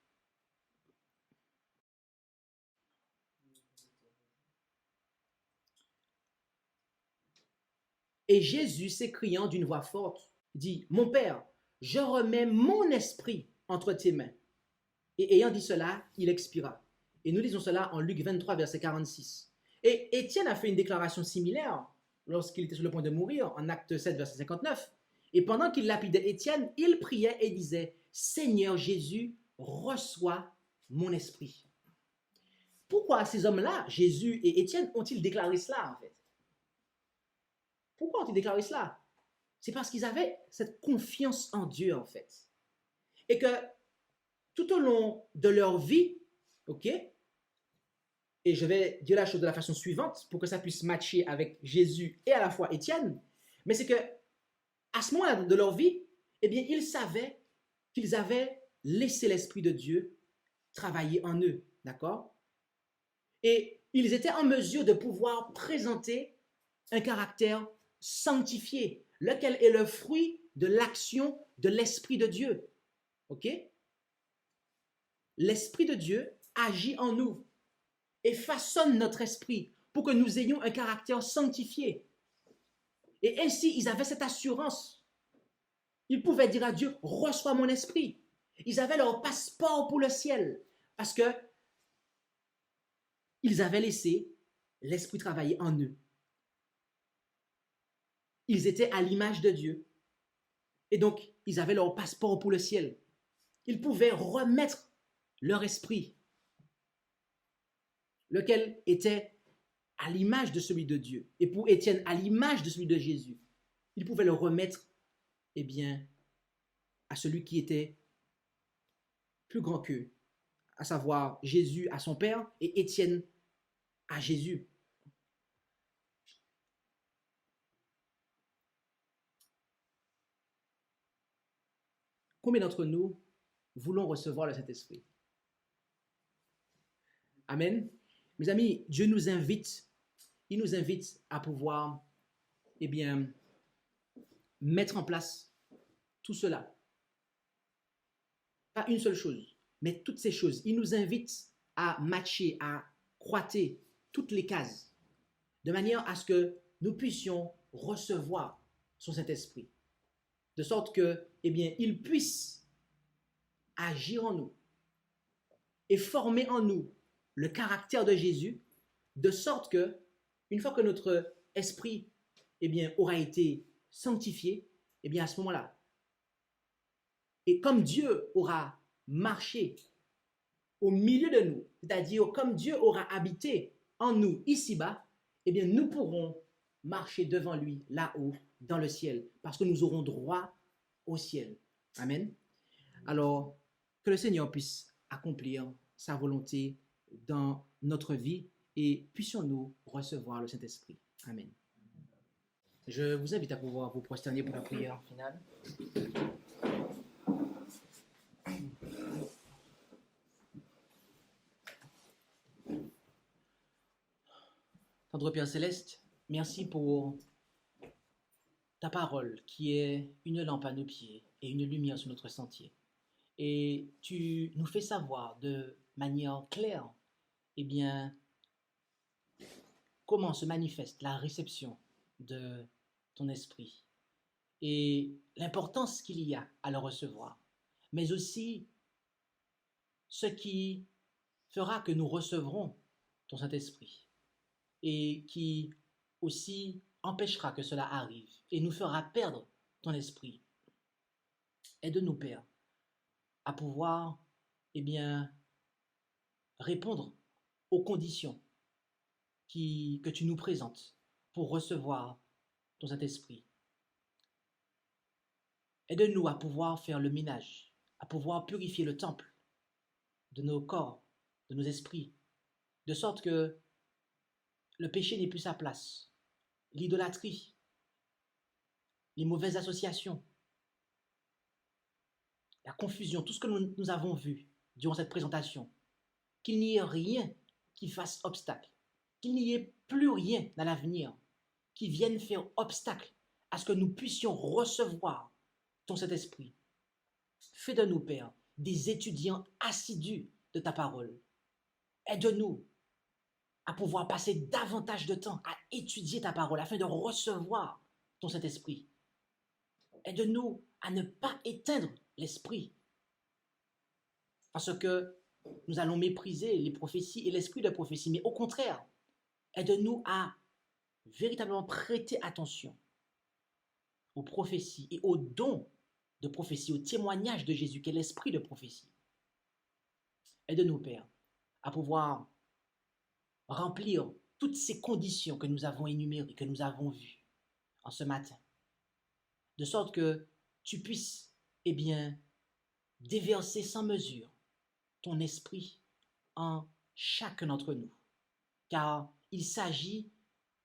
Et Jésus, s'écriant d'une voix forte, dit, « Mon Père, je remets mon esprit entre tes mains. » Et ayant dit cela, il expira. Et nous lisons cela en Luc 23, verset 46. Et Étienne a fait une déclaration similaire lorsqu'il était sur le point de mourir, en Acte 7, verset 59. Et pendant qu'il lapidait Étienne, il priait et disait, « Seigneur Jésus, reçois mon esprit. » Pourquoi ces hommes-là, Jésus et Étienne, ont-ils déclaré cela en fait? Pourquoi ont-ils déclaré cela? C'est parce qu'ils avaient cette confiance en Dieu en fait. Et que tout au long de leur vie, ok, et je vais dire la chose de la façon suivante pour que ça puisse matcher avec Jésus et à la fois Étienne, mais c'est que à ce moment-là de leur vie, eh bien, ils savaient qu'ils avaient laissé l'Esprit de Dieu travailler en eux, d'accord? Et ils étaient en mesure de pouvoir présenter un caractère sanctifié, lequel est le fruit de l'action de l'Esprit de Dieu, ok? L'Esprit de Dieu agit en nous et façonne notre esprit pour que nous ayons un caractère sanctifié. Et ainsi, ils avaient cette assurance. Ils pouvaient dire à Dieu, reçois mon esprit. Ils avaient leur passeport pour le ciel parce que ils avaient laissé l'esprit travailler en eux. Ils étaient à l'image de Dieu. Et donc, ils avaient leur passeport pour le ciel. Ils pouvaient remettre leur esprit, lequel était à l'image de celui de Dieu. Et pour Étienne, à l'image de celui de Jésus. Ils pouvaient le remettre, eh bien, à celui qui était plus grand qu'eux, à savoir Jésus à son Père et Étienne à Jésus. Combien d'entre nous voulons recevoir le Saint-Esprit? Amen. Mes amis, Dieu nous invite, il nous invite à pouvoir, eh bien, mettre en place tout cela. Pas une seule chose, mais toutes ces choses. Il nous invite à matcher, à croiter toutes les cases, de manière à ce que nous puissions recevoir son Saint-Esprit, de sorte que, eh bien, il puisse agir en nous et former en nous le caractère de Jésus, de sorte que, une fois que notre esprit, eh bien, aura été sanctifié, eh bien, à ce moment-là, et comme Dieu aura marché au milieu de nous, c'est-à-dire comme Dieu aura habité en nous ici-bas, eh bien, nous pourrons marcher devant lui là-haut dans le ciel, parce que nous aurons droit au ciel. Amen. Alors, que le Seigneur puisse accomplir sa volonté dans notre vie et puissions-nous recevoir le Saint-Esprit. Amen. Je vous invite à pouvoir vous prosterner pour la prière finale. Tendre Père Céleste, merci pour ta parole qui est une lampe à nos pieds et une lumière sur notre sentier. Et tu nous fais savoir de manière claire, eh bien, comment se manifeste la réception de ton esprit et l'importance qu'il y a à le recevoir, mais aussi ce qui fera que nous recevrons ton Saint-Esprit et qui aussi empêchera que cela arrive et nous fera perdre ton esprit. Aide-nous, Père, à pouvoir, répondre aux conditions que tu nous présentes pour recevoir ton Saint-Esprit. Aide-nous à pouvoir faire le ménage, à pouvoir purifier le temple de nos corps, de nos esprits, de sorte que le péché n'ait plus sa place, l'idolâtrie, les mauvaises associations, la confusion, tout ce que nous avons vu durant cette présentation, qu'il n'y ait rien qui fasse obstacle, qu'il n'y ait plus rien dans l'avenir qui vienne faire obstacle à ce que nous puissions recevoir ton Saint-Esprit. Fais de nous, Père, des étudiants assidus de ta parole. Aide-nous à pouvoir passer davantage de temps à étudier ta parole afin de recevoir ton Saint-Esprit. Aide-nous à ne pas éteindre l'esprit parce que nous allons mépriser les prophéties et l'esprit de prophétie, mais au contraire, aide-nous à véritablement prêter attention aux prophéties et aux dons de prophétie, au témoignage de Jésus qu'est l'esprit de prophétie. Aide-nous, Père, à pouvoir remplir toutes ces conditions que nous avons énumérées, que nous avons vues en ce matin, de sorte que tu puisses, déverser sans mesure ton esprit en chacun d'entre nous, car il s'agit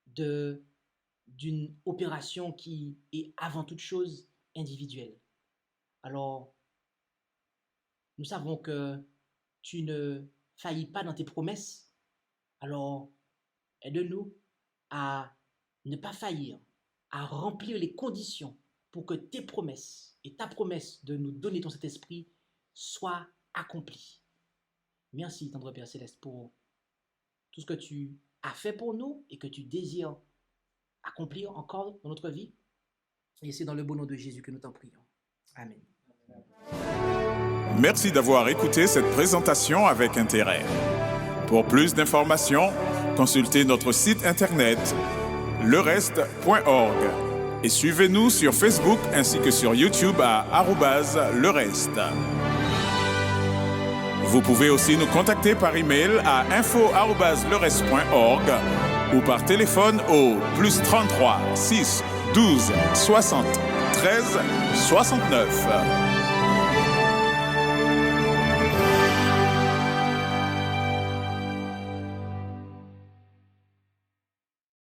d'une opération qui est avant toute chose individuelle. Alors, nous savons que tu ne faillis pas dans tes promesses, alors aide-nous à ne pas faillir, à remplir les conditions pour que tes promesses et ta promesse de nous donner ton Saint-Esprit soient accomplies. Merci, tendre Père Céleste, pour tout ce que tu as fait pour nous et que tu désires accomplir encore dans notre vie. Et c'est dans le beau nom de Jésus que nous t'en prions. Amen. Merci d'avoir écouté cette présentation avec intérêt. Pour plus d'informations, consultez notre site internet lereste.org et suivez-nous sur Facebook ainsi que sur YouTube à @lereste. Vous pouvez aussi nous contacter par email à info@lereste.org ou par téléphone au +33 6 12 60 13 69.